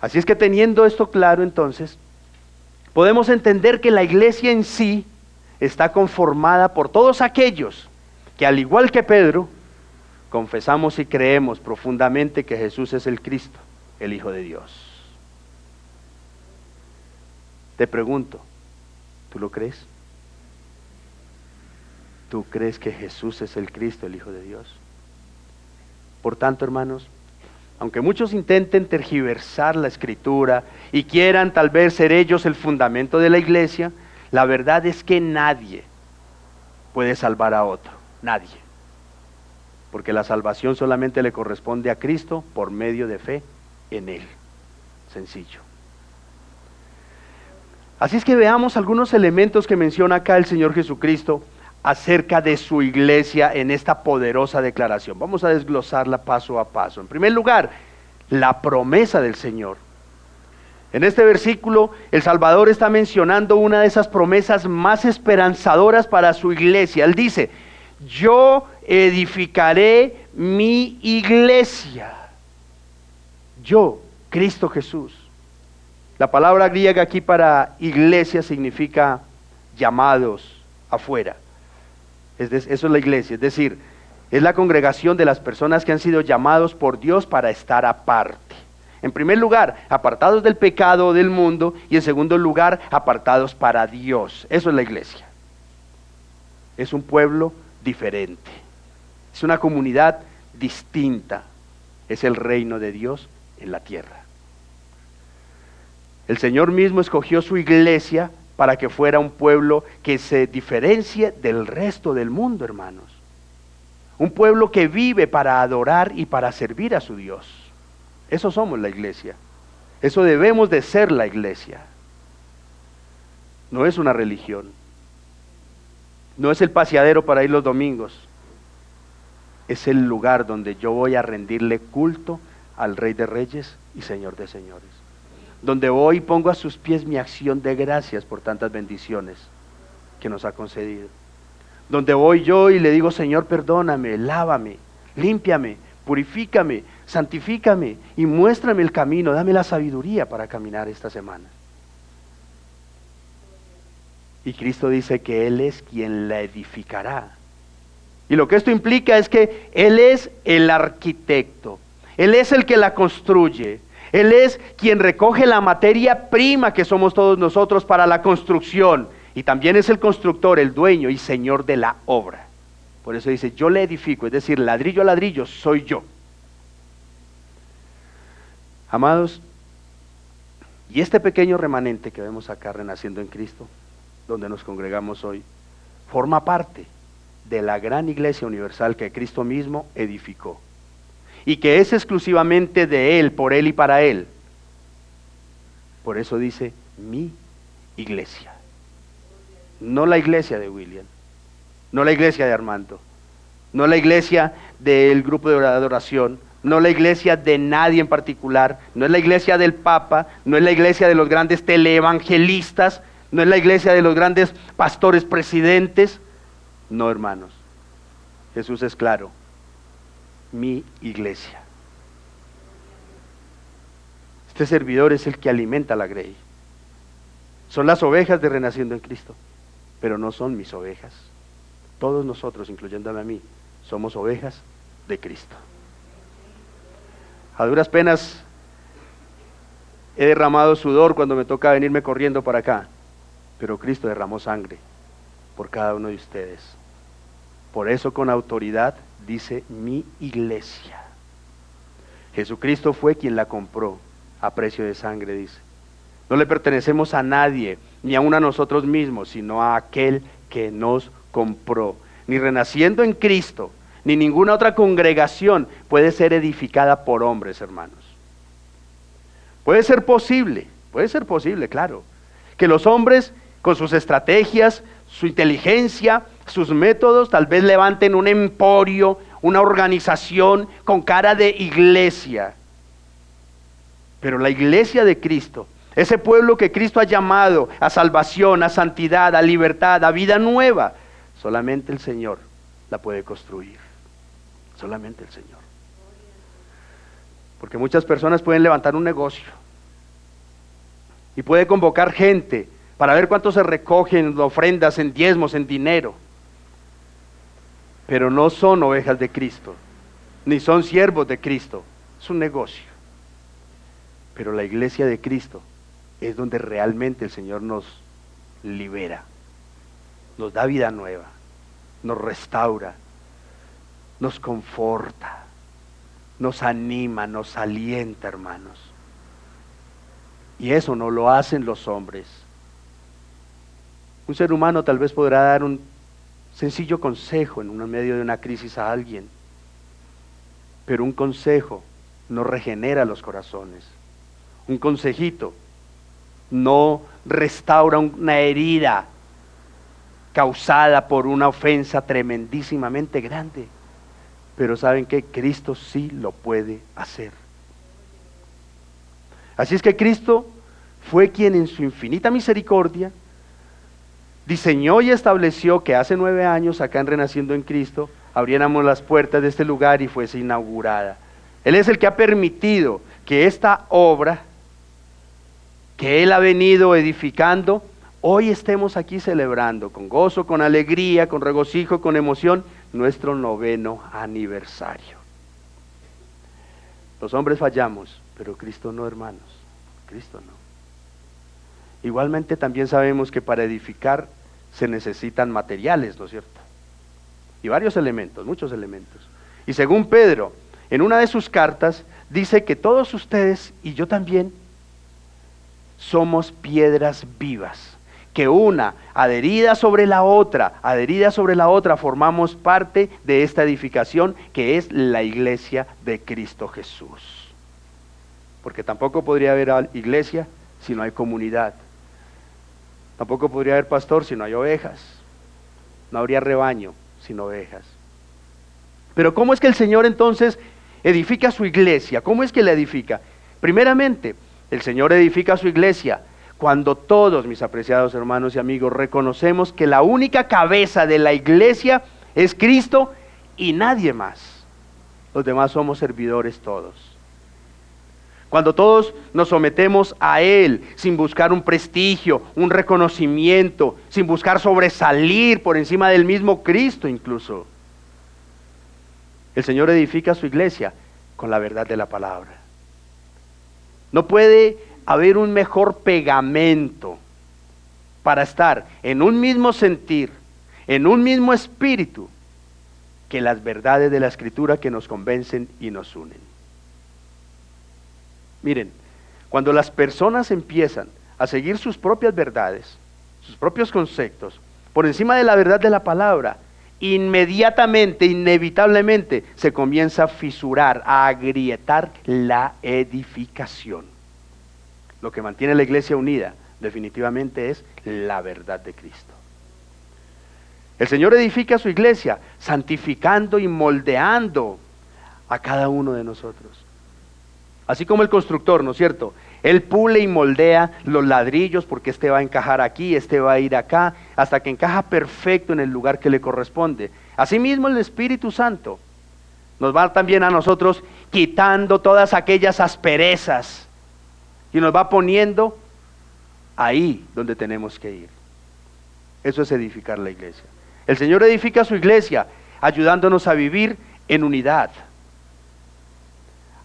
Así es que teniendo esto claro, entonces, podemos entender que la iglesia en sí está conformada por todos aquellos que, al igual que Pedro, confesamos y creemos profundamente que Jesús es el Cristo, el Hijo de Dios. Te pregunto, ¿tú lo crees? ¿Tú crees que Jesús es el Cristo, el Hijo de Dios? Por tanto, hermanos, aunque muchos intenten tergiversar la Escritura y quieran tal vez ser ellos el fundamento de la iglesia, la verdad es que nadie puede salvar a otro, nadie. Porque la salvación solamente le corresponde a Cristo por medio de fe en Él. Sencillo. Así es que veamos algunos elementos que menciona acá el Señor Jesucristo acerca de su iglesia en esta poderosa declaración. Vamos a desglosarla paso a paso. En primer lugar, la promesa del Señor. En este versículo, el Salvador está mencionando una de esas promesas más esperanzadoras para su iglesia. Él dice: yo edificaré mi iglesia. Yo, Cristo Jesús. La palabra griega aquí para iglesia significa llamados afuera. Eso es la iglesia, es decir, es la congregación de las personas que han sido llamados por Dios para estar aparte. En primer lugar, apartados del pecado del mundo, y en segundo lugar, apartados para Dios. Eso es la iglesia. Es un pueblo diferente. Es una comunidad distinta. Es el reino de Dios en la tierra. El Señor mismo escogió su iglesia para que fuera un pueblo que se diferencie del resto del mundo, hermanos. Un pueblo que vive para adorar y para servir a su Dios. Eso somos la iglesia. Eso debemos de ser la iglesia. No es una religión. No es el paseadero para ir los domingos. Es el lugar donde yo voy a rendirle culto al Rey de Reyes y Señor de Señores. donde voy y pongo a sus pies mi acción de gracias por tantas bendiciones que nos ha concedido. Donde voy yo y le digo, Señor, perdóname, lávame, límpiame, purifícame, santifícame y muéstrame el camino, dame la sabiduría para caminar esta semana. Y Cristo dice que Él es quien la edificará. Y lo que esto implica es que Él es el arquitecto, Él es el que la construye, Él es quien recoge la materia prima que somos todos nosotros para la construcción. Y también es el constructor, el dueño y señor de la obra. Por eso dice, yo le edifico, es decir, ladrillo a ladrillo soy yo. Amados, y este pequeño remanente que vemos acá renaciendo en Cristo, donde nos congregamos hoy, forma parte de la gran iglesia universal que Cristo mismo edificó. Y que es exclusivamente de Él, por Él y para Él. Por eso dice, mi iglesia. No la iglesia de William, no la iglesia de Armando, no la iglesia del grupo de adoración, no la iglesia de nadie en particular, no es la iglesia del Papa, no es la iglesia de los grandes teleevangelistas, no es la iglesia de los grandes pastores presidentes. No, hermanos, Jesús es claro, mi iglesia. Este servidor es el que alimenta la grey. Son las ovejas de Renaciendo en Cristo, pero no son mis ovejas. Todos nosotros, incluyéndome a mí, somos ovejas de Cristo. A duras penas he derramado sudor cuando me toca venirme corriendo para acá, pero Cristo derramó sangre por cada uno de ustedes. Por eso con autoridad dice mi iglesia. Jesucristo fue quien la compró a precio de sangre, dice. No le pertenecemos a nadie, ni aun a nosotros mismos, sino a aquel que nos compró. Ni Renaciendo en Cristo, ni ninguna otra congregación puede ser edificada por hombres, hermanos. Puede ser posible, claro, que los hombres con sus estrategias, su inteligencia, sus métodos, tal vez levanten un emporio, una organización con cara de iglesia. Pero la iglesia de Cristo, ese pueblo que Cristo ha llamado a salvación, a santidad, a libertad, a vida nueva, solamente el Señor la puede construir. Solamente el Señor. Porque muchas personas pueden levantar un negocio y puede convocar gente para ver cuánto se recogen en ofrendas, en diezmos, en dinero. Pero no son ovejas de Cristo, ni son siervos de Cristo. Es un negocio. Pero la iglesia de Cristo es donde realmente el Señor nos libera, nos da vida nueva, nos restaura, nos conforta, nos anima, nos alienta, hermanos. Y eso no lo hacen los hombres. Un ser humano tal vez podrá dar un sencillo consejo en medio de una crisis a alguien, pero un consejo no regenera los corazones. Un consejito no restaura una herida causada por una ofensa tremendísimamente grande. Pero ¿saben qué? Cristo sí lo puede hacer. Así es que Cristo fue quien en su infinita misericordia diseñó y estableció que hace 9 años acá en Renaciendo en Cristo abriéramos las puertas de este lugar y fuese inaugurada. Él es el que ha permitido que esta obra que Él ha venido edificando, hoy estemos aquí celebrando con gozo, con alegría, con regocijo, con emoción, nuestro 9º aniversario. Los hombres fallamos, pero Cristo no, hermanos, Cristo no. Igualmente también sabemos que para edificar se necesitan materiales, ¿no es cierto? Y varios elementos, muchos elementos. Y según Pedro, en una de sus cartas, dice que todos ustedes y yo también somos piedras vivas, que una adherida sobre la otra, formamos parte de esta edificación que es la iglesia de Cristo Jesús. Porque tampoco podría haber iglesia si no hay comunidad. Tampoco podría haber pastor si no hay ovejas. No habría rebaño sin ovejas. Pero ¿cómo es que el Señor entonces edifica su iglesia? ¿Cómo es que la edifica? Primeramente, El Señor edifica su iglesia cuando todos, mis apreciados hermanos y amigos, reconocemos que la única cabeza de la iglesia es Cristo y nadie más. Los demás somos servidores todos. Cuando todos nos sometemos a Él sin buscar un prestigio, un reconocimiento, sin buscar sobresalir por encima del mismo Cristo incluso. El Señor edifica su iglesia con la verdad de la palabra. No puede haber un mejor pegamento para estar en un mismo sentir, en un mismo espíritu, que las verdades de la Escritura que nos convencen y nos unen. Miren, cuando las personas empiezan a seguir sus propias verdades, sus propios conceptos, por encima de la verdad de la palabra, inmediatamente, inevitablemente, se comienza a fisurar, a agrietar la edificación. Lo que mantiene la iglesia unida, definitivamente, es la verdad de Cristo. El Señor edifica su iglesia, santificando y moldeando a cada uno de nosotros. Así como el constructor, ¿no es cierto? Él pule y moldea los ladrillos porque este va a encajar aquí, este va a ir acá, hasta que encaja perfecto en el lugar que le corresponde. Asimismo el Espíritu Santo nos va también a nosotros quitando todas aquellas asperezas y nos va poniendo ahí donde tenemos que ir. Eso es edificar la iglesia. El Señor edifica su iglesia ayudándonos a vivir en unidad.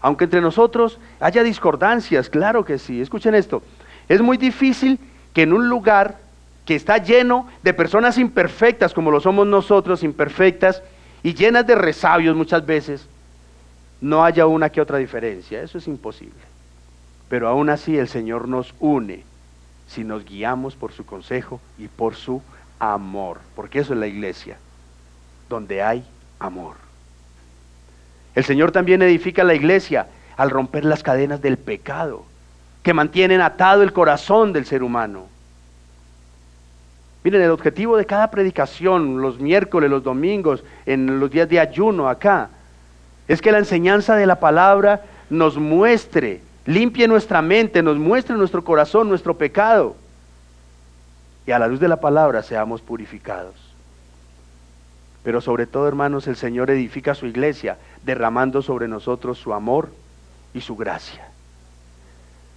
Aunque entre nosotros haya discordancias, claro que sí. Escuchen esto, es muy difícil que en un lugar que está lleno de personas imperfectas, como lo somos nosotros, imperfectas, y llenas de resabios muchas veces, no haya una que otra diferencia. Eso es imposible. Pero aún así el Señor nos une, si nos guiamos por su consejo y por su amor, porque eso es la iglesia, donde hay amor. El Señor también edifica la iglesia al romper las cadenas del pecado que mantienen atado el corazón del ser humano. Miren, el objetivo de cada predicación, los miércoles, los domingos, en los días de ayuno acá, es que la enseñanza de la palabra nos muestre, limpie nuestra mente, nos muestre nuestro corazón, nuestro pecado, y a la luz de la palabra seamos purificados. Pero sobre todo, hermanos, el Señor edifica su iglesia derramando sobre nosotros su amor y su gracia,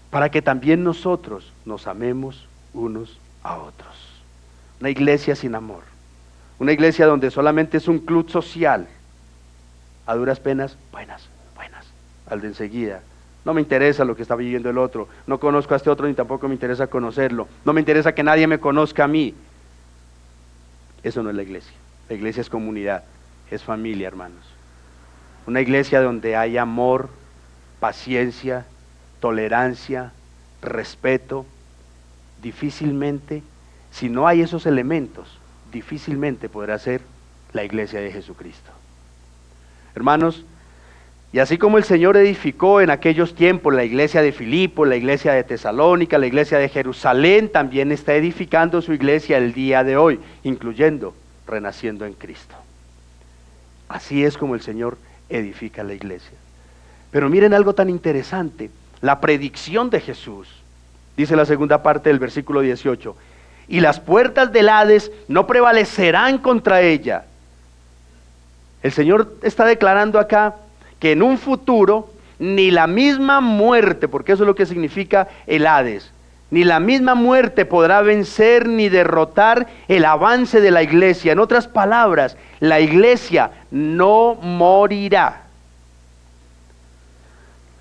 para que también nosotros nos amemos unos a otros. Una iglesia sin amor, una iglesia donde solamente es un club social, a duras penas, buenas, al de enseguida. No me interesa lo que está viviendo el otro, no conozco a este otro ni tampoco me interesa conocerlo, no me interesa que nadie me conozca a mí. Eso no es la iglesia. La iglesia es comunidad, es familia, hermanos. Una iglesia donde hay amor, paciencia, tolerancia, respeto. Difícilmente, si no hay esos elementos, difícilmente podrá ser la iglesia de Jesucristo. Hermanos, y así como el Señor edificó en aquellos tiempos la iglesia de Filipo, la iglesia de Tesalónica, la iglesia de Jerusalén, también está edificando su iglesia el día de hoy, incluyendo renaciendo en Cristo. Así es como el Señor edifica la iglesia. Pero miren algo tan interesante, la predicción de Jesús, dice la segunda parte del versículo 18, y las puertas del Hades no prevalecerán contra ella. El Señor está declarando acá que en un futuro ni la misma muerte, porque eso es lo que significa el Hades, ni la misma muerte podrá vencer ni derrotar el avance de la iglesia. En otras palabras, la iglesia no morirá.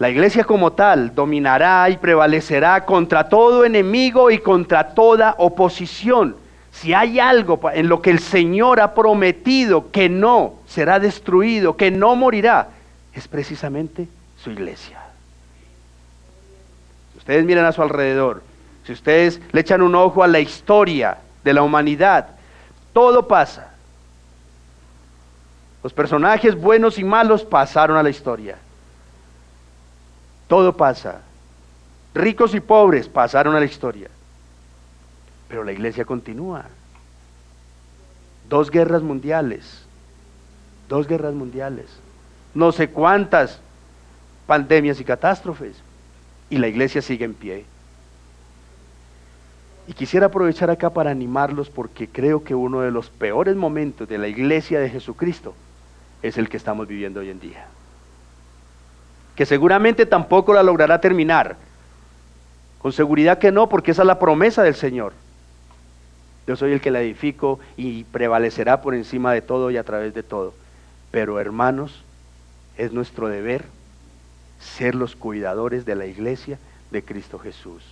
La iglesia como tal dominará y prevalecerá contra todo enemigo y contra toda oposición. Si hay algo en lo que el Señor ha prometido que no será destruido, que no morirá, es precisamente su iglesia. Si ustedes miran a su alrededor, si ustedes le echan un ojo a la historia de la humanidad, todo pasa. Los personajes buenos y malos pasaron a la historia. Todo pasa. Ricos y pobres pasaron a la historia. Pero la iglesia continúa. 2 guerras mundiales. No sé cuántas pandemias y catástrofes. y la iglesia sigue en pie. Y quisiera aprovechar acá para animarlos porque creo que uno de los peores momentos de la iglesia de Jesucristo es el que estamos viviendo hoy en día. Que seguramente tampoco la logrará terminar. Con seguridad que no, porque esa es la promesa del Señor. Yo soy el que la edifico y prevalecerá por encima de todo y a través de todo. Pero hermanos, es nuestro deber ser los cuidadores de la iglesia de Cristo Jesús.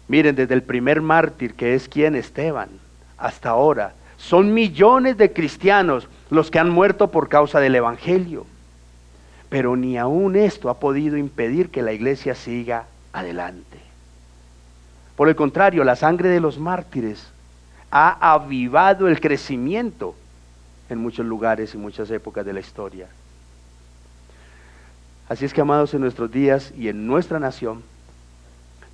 Miren, desde el primer mártir, que es quien, Esteban, hasta ahora, son millones de cristianos los que han muerto por causa del evangelio. Pero ni aún esto ha podido impedir que la iglesia siga adelante. Por el contrario, la sangre de los mártires ha avivado el crecimiento en muchos lugares y muchas épocas de la historia. Así es que, amados, en nuestros días y en nuestra nación,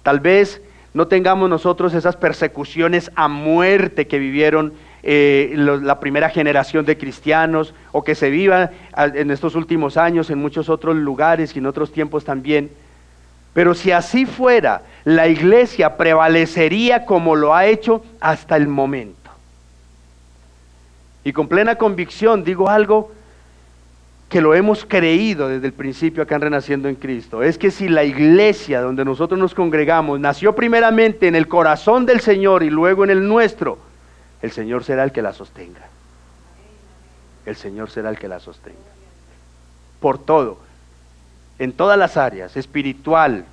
tal vez no tengamos nosotros esas persecuciones a muerte que vivieron la primera generación de cristianos, o que se viva en estos últimos años en muchos otros lugares y en otros tiempos también. Pero si así fuera, la iglesia prevalecería como lo ha hecho hasta el momento. Y con plena convicción digo algo que lo hemos creído desde el principio acá en Renaciendo en Cristo. Es que si la iglesia donde nosotros nos congregamos nació primeramente en el corazón del Señor y luego en el nuestro, el Señor será el que la sostenga. El Señor será el que la sostenga. Por todo, en todas las áreas, espiritual,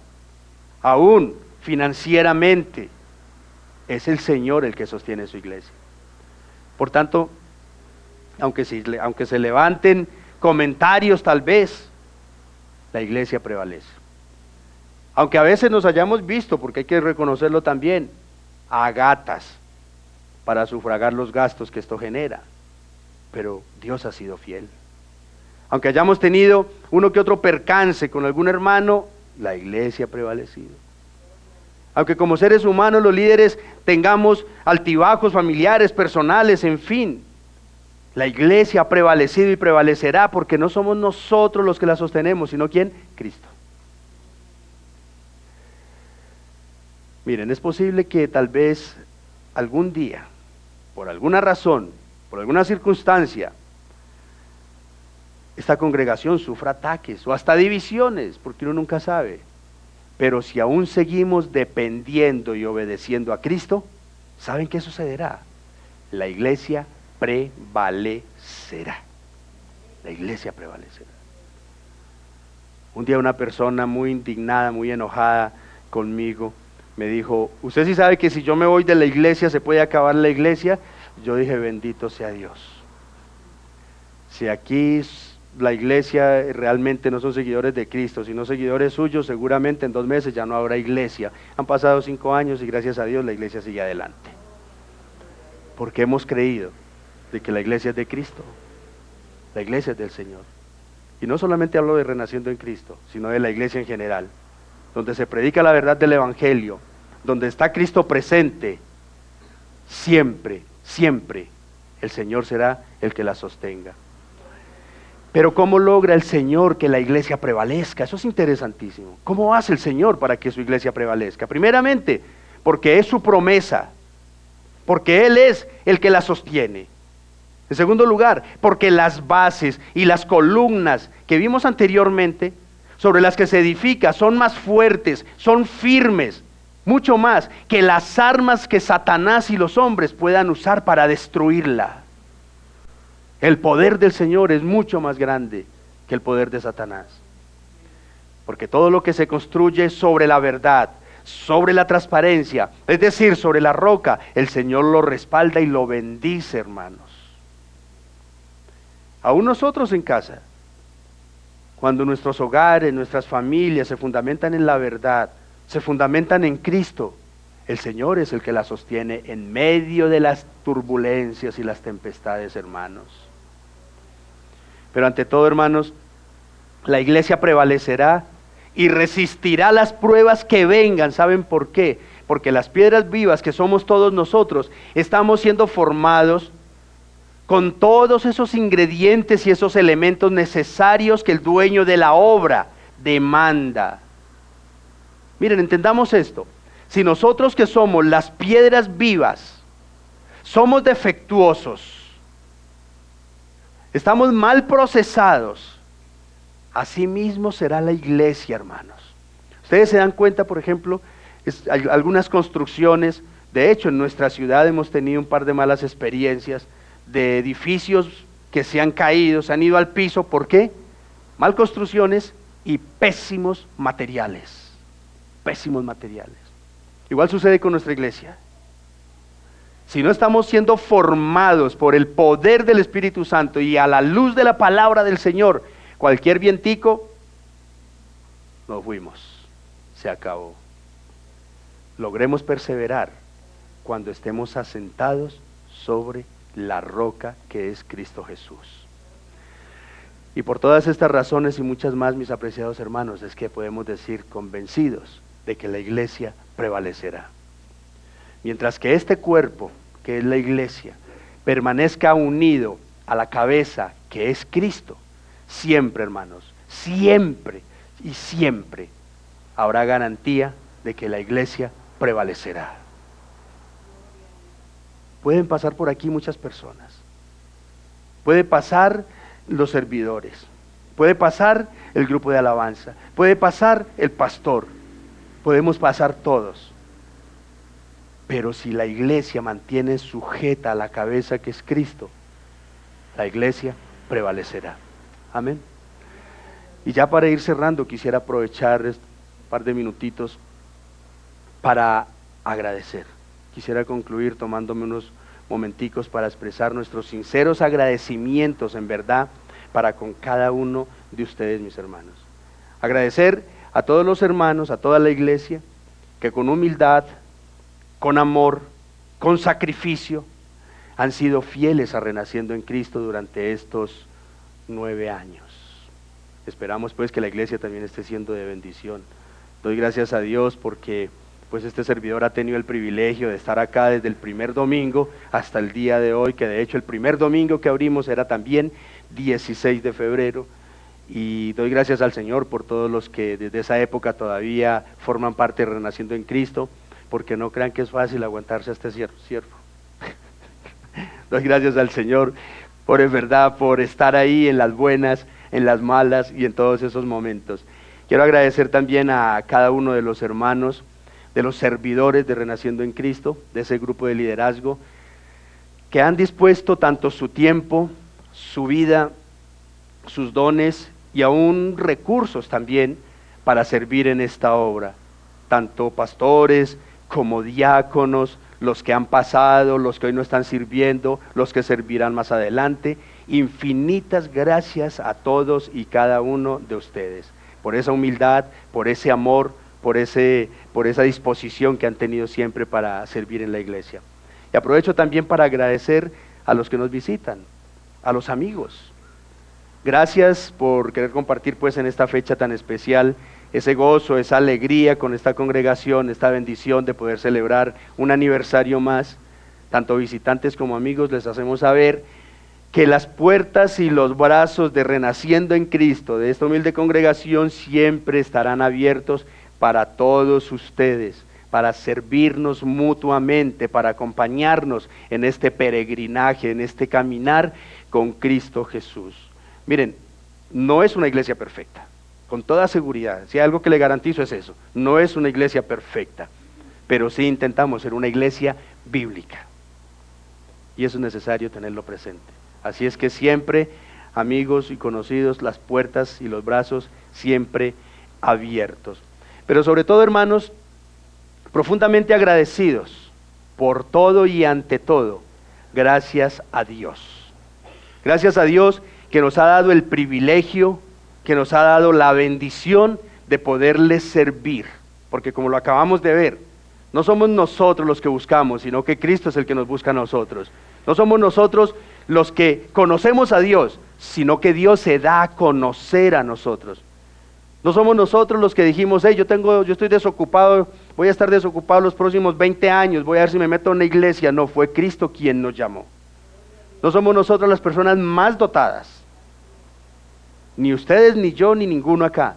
aún financieramente, es el Señor el que sostiene su iglesia. Por tanto, aunque se levanten comentarios tal vez, la iglesia prevalece. Aunque a veces nos hayamos visto, porque hay que reconocerlo también, a gatas para sufragar los gastos que esto genera, pero Dios ha sido fiel. Aunque hayamos tenido uno que otro percance con algún hermano, la iglesia ha prevalecido. Aunque como seres humanos los líderes tengamos altibajos familiares, personales, en fin, la iglesia ha prevalecido y prevalecerá, porque no somos nosotros los que la sostenemos, sino ¿quién? Cristo. Miren, es posible que tal vez algún día, por alguna razón, por alguna circunstancia, esta congregación sufra ataques o hasta divisiones, porque uno nunca sabe. Pero si aún seguimos dependiendo y obedeciendo a Cristo, ¿saben qué sucederá? La iglesia prevalecerá. La iglesia prevalecerá. Un día una persona muy indignada, muy enojada conmigo, me dijo: ¿usted sí sabe que si yo me voy de la iglesia se puede acabar la iglesia? Yo dije: bendito sea Dios. Si aquí la iglesia realmente no son seguidores de Cristo, sino seguidores suyos, seguramente en 2 meses ya no habrá iglesia. Han pasado 5 años y gracias a Dios la iglesia sigue adelante. Porque hemos creído de que la iglesia es de Cristo, la iglesia es del Señor. Y no solamente hablo de Renaciendo en Cristo, sino de la iglesia en general, donde se predica la verdad del evangelio, donde está Cristo presente, siempre, siempre el Señor será el que la sostenga. Pero ¿cómo logra el Señor que la iglesia prevalezca? Eso es interesantísimo. ¿Cómo hace el Señor para que su iglesia prevalezca? Primeramente, porque es su promesa, porque Él es el que la sostiene. En segundo lugar, porque las bases y las columnas que vimos anteriormente, sobre las que se edifica, son más fuertes, son firmes, mucho más que las armas que Satanás y los hombres puedan usar para destruirla. El poder del Señor es mucho más grande que el poder de Satanás. Porque todo lo que se construye sobre la verdad, sobre la transparencia, es decir, sobre la roca, el Señor lo respalda y lo bendice, hermanos. Aún nosotros en casa, cuando nuestros hogares, nuestras familias se fundamentan en la verdad, se fundamentan en Cristo, el Señor es el que la sostiene en medio de las turbulencias y las tempestades, hermanos. Pero ante todo, hermanos, la iglesia prevalecerá y resistirá las pruebas que vengan. ¿Saben por qué? Porque las piedras vivas que somos todos nosotros, estamos siendo formados con todos esos ingredientes y esos elementos necesarios que el dueño de la obra demanda. Miren, entendamos esto. Si nosotros que somos las piedras vivas, somos defectuosos, estamos mal procesados, así mismo será la iglesia, hermanos. Ustedes se dan cuenta, por ejemplo, algunas construcciones, de hecho en nuestra ciudad hemos tenido un par de malas experiencias de edificios que se han caído, se han ido al piso. ¿Por qué? Mal construcciones y pésimos materiales. Pésimos materiales. Igual sucede con nuestra iglesia. Si no estamos siendo formados por el poder del Espíritu Santo y a la luz de la palabra del Señor, cualquier vientico, nos fuimos, se acabó. Logremos perseverar cuando estemos asentados sobre la roca que es Cristo Jesús. Y por todas estas razones y muchas más, mis apreciados hermanos, es que podemos decir convencidos de que la iglesia prevalecerá. Mientras que este cuerpo, que es la iglesia, permanezca unido a la cabeza, que es Cristo, siempre, hermanos, siempre y siempre habrá garantía de que la iglesia prevalecerá. Pueden pasar por aquí muchas personas. Puede pasar los servidores. Puede pasar el grupo de alabanza. Puede pasar el pastor. Podemos pasar todos. Pero si la iglesia mantiene sujeta a la cabeza que es Cristo, la iglesia prevalecerá. Amén. Y ya para ir cerrando, quisiera aprovechar un par de minutitos para agradecer. Quisiera concluir tomándome unos momenticos para expresar nuestros sinceros agradecimientos en verdad para con cada uno de ustedes, mis hermanos. Agradecer a todos los hermanos, a toda la iglesia, que con humildad, con amor, con sacrificio, han sido fieles a Renaciendo en Cristo durante estos 9 años. Esperamos pues que la iglesia también esté siendo de bendición. Doy gracias a Dios porque pues este servidor ha tenido el privilegio de estar acá desde el primer domingo hasta el día de hoy, que de hecho el primer domingo que abrimos era también 16 de febrero, y doy gracias al Señor por todos los que desde esa época todavía forman parte de Renaciendo en Cristo, porque no crean que es fácil aguantarse a este siervo. Doy gracias al Señor por, en verdad, por estar ahí en las buenas, en las malas y en todos esos momentos. Quiero agradecer también a cada uno de los hermanos, de los servidores de Renaciendo en Cristo, de ese grupo de liderazgo, que han dispuesto tanto su tiempo, su vida, sus dones y aún recursos también para servir en esta obra. Tanto pastores como diáconos, los que han pasado, los que hoy no están sirviendo, los que servirán más adelante. Infinitas gracias a todos y cada uno de ustedes, por esa humildad, por ese amor, por esa disposición que han tenido siempre para servir en la iglesia. Y aprovecho también para agradecer a los que nos visitan, a los amigos. Gracias por querer compartir pues en esta fecha tan especial ese gozo, esa alegría con esta congregación, esta bendición de poder celebrar un aniversario más. Tanto visitantes como amigos les hacemos saber que las puertas y los brazos de Renaciendo en Cristo, de esta humilde congregación, siempre estarán abiertos para todos ustedes, para servirnos mutuamente, para acompañarnos en este peregrinaje, en este caminar con Cristo Jesús. Miren, no es una iglesia perfecta, con toda seguridad. Si hay algo que le garantizo es eso, no es una iglesia perfecta, pero sí intentamos ser una iglesia bíblica. Y eso es necesario tenerlo presente. Así es que siempre, amigos y conocidos, las puertas y los brazos siempre abiertos. Pero sobre todo, hermanos, profundamente agradecidos por todo y ante todo, gracias a Dios. Gracias a Dios que nos ha dado el privilegio, que nos ha dado la bendición de poderles servir. Porque como lo acabamos de ver, no somos nosotros los que buscamos, sino que Cristo es el que nos busca a nosotros. No somos nosotros los que conocemos a Dios, sino que Dios se da a conocer a nosotros. No somos nosotros los que dijimos, hey, yo estoy desocupado, voy a estar desocupado los próximos 20 años, voy a ver si me meto en una iglesia. No, fue Cristo quien nos llamó. No somos nosotros las personas más dotadas, ni ustedes, ni yo, ni ninguno acá.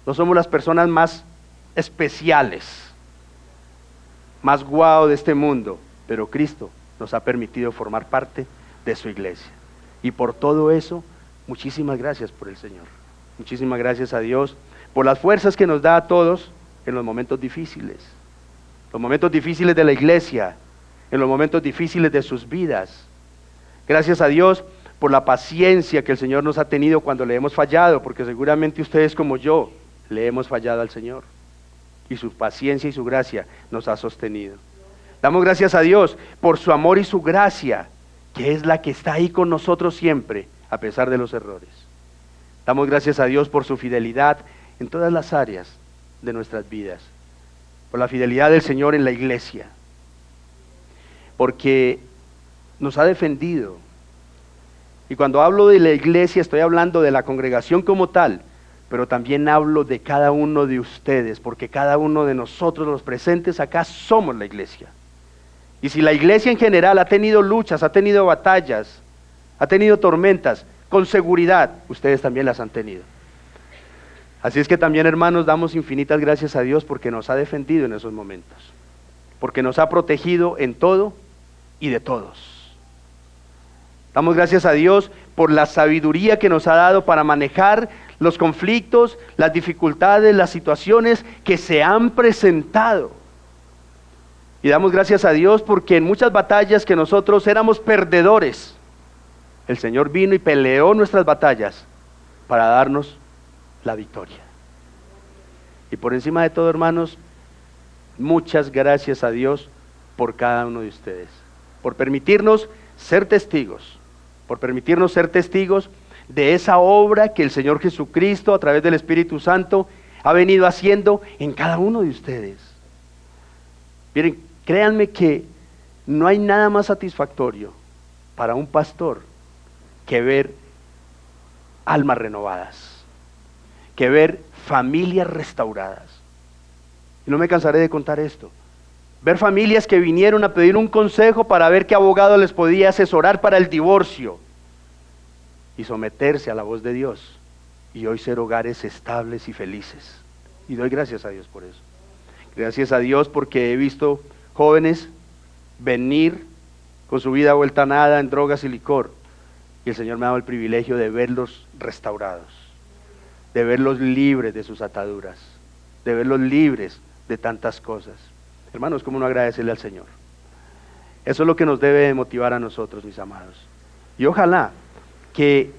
No somos las personas más especiales, más guau de este mundo, pero Cristo nos ha permitido formar parte de su iglesia. Y por todo eso, muchísimas gracias por el Señor. Muchísimas gracias a Dios por las fuerzas que nos da a todos en los momentos difíciles de la iglesia, en los momentos difíciles de sus vidas. Gracias a Dios por la paciencia que el Señor nos ha tenido cuando le hemos fallado, porque seguramente ustedes como yo le hemos fallado al Señor, y su paciencia y su gracia nos ha sostenido. Damos gracias a Dios por su amor y su gracia, que es la que está ahí con nosotros siempre, a pesar de los errores. Damos gracias a Dios por su fidelidad en todas las áreas de nuestras vidas, por la fidelidad del Señor en la iglesia, porque nos ha defendido. Y cuando hablo de la iglesia estoy hablando de la congregación como tal, pero también hablo de cada uno de ustedes, porque cada uno de nosotros los presentes acá somos la iglesia. Y si la iglesia en general ha tenido luchas, ha tenido batallas, ha tenido tormentas, con seguridad ustedes también las han tenido. Así es que también, hermanos, damos infinitas gracias a Dios porque nos ha defendido en esos momentos, porque nos ha protegido en todo y de todos. Damos gracias a Dios por la sabiduría que nos ha dado para manejar los conflictos, las dificultades, las situaciones que se han presentado. Y damos gracias a Dios porque en muchas batallas que nosotros éramos perdedores, el Señor vino y peleó nuestras batallas para darnos la victoria. Y por encima de todo, hermanos, muchas gracias a Dios por cada uno de ustedes, por permitirnos ser testigos, de esa obra que el Señor Jesucristo a través del Espíritu Santo ha venido haciendo en cada uno de ustedes. Miren, créanme que no hay nada más satisfactorio para un pastor que ver almas renovadas, que ver familias restauradas. Y no me cansaré de contar esto. Ver familias que vinieron a pedir un consejo para ver qué abogado les podía asesorar para el divorcio y someterse a la voz de Dios, y hoy ser hogares estables y felices. Y doy gracias a Dios por eso. Gracias a Dios porque he visto jóvenes venir con su vida vuelta a nada en drogas y licor, y el Señor me ha dado el privilegio de verlos restaurados, de verlos libres de sus ataduras, de verlos libres de tantas cosas. Hermanos, ¿cómo no agradecerle al Señor? Eso es lo que nos debe motivar a nosotros, mis amados. Y ojalá que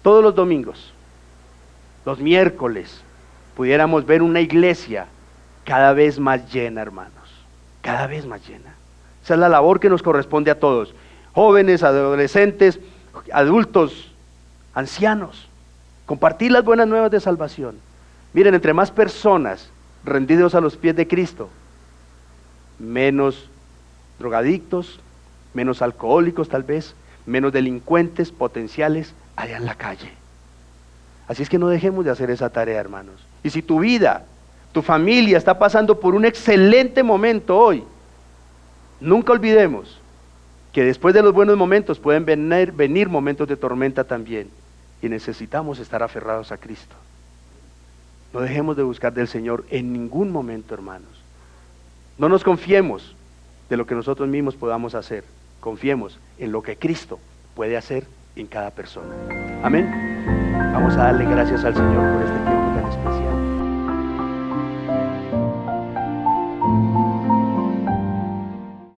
todos los domingos, los miércoles, pudiéramos ver una iglesia cada vez más llena, hermanos, cada vez más llena. Esa es la labor que nos corresponde a todos, jóvenes, adolescentes, adultos, ancianos, compartir las buenas nuevas de salvación. Miren, entre más personas rendidos a los pies de Cristo, menos drogadictos, menos alcohólicos tal vez, menos delincuentes potenciales allá en la calle. Así es que no dejemos de hacer esa tarea, hermanos. Y si tu vida, tu familia está pasando por un excelente momento hoy, nunca olvidemos que después de los buenos momentos pueden venir momentos de tormenta también, y necesitamos estar aferrados a Cristo. No dejemos de buscar del Señor en ningún momento, hermanos. No nos confiemos de lo que nosotros mismos podamos hacer, confiemos en lo que Cristo puede hacer en cada persona. Amén. Vamos a darle gracias al Señor por este tiempo.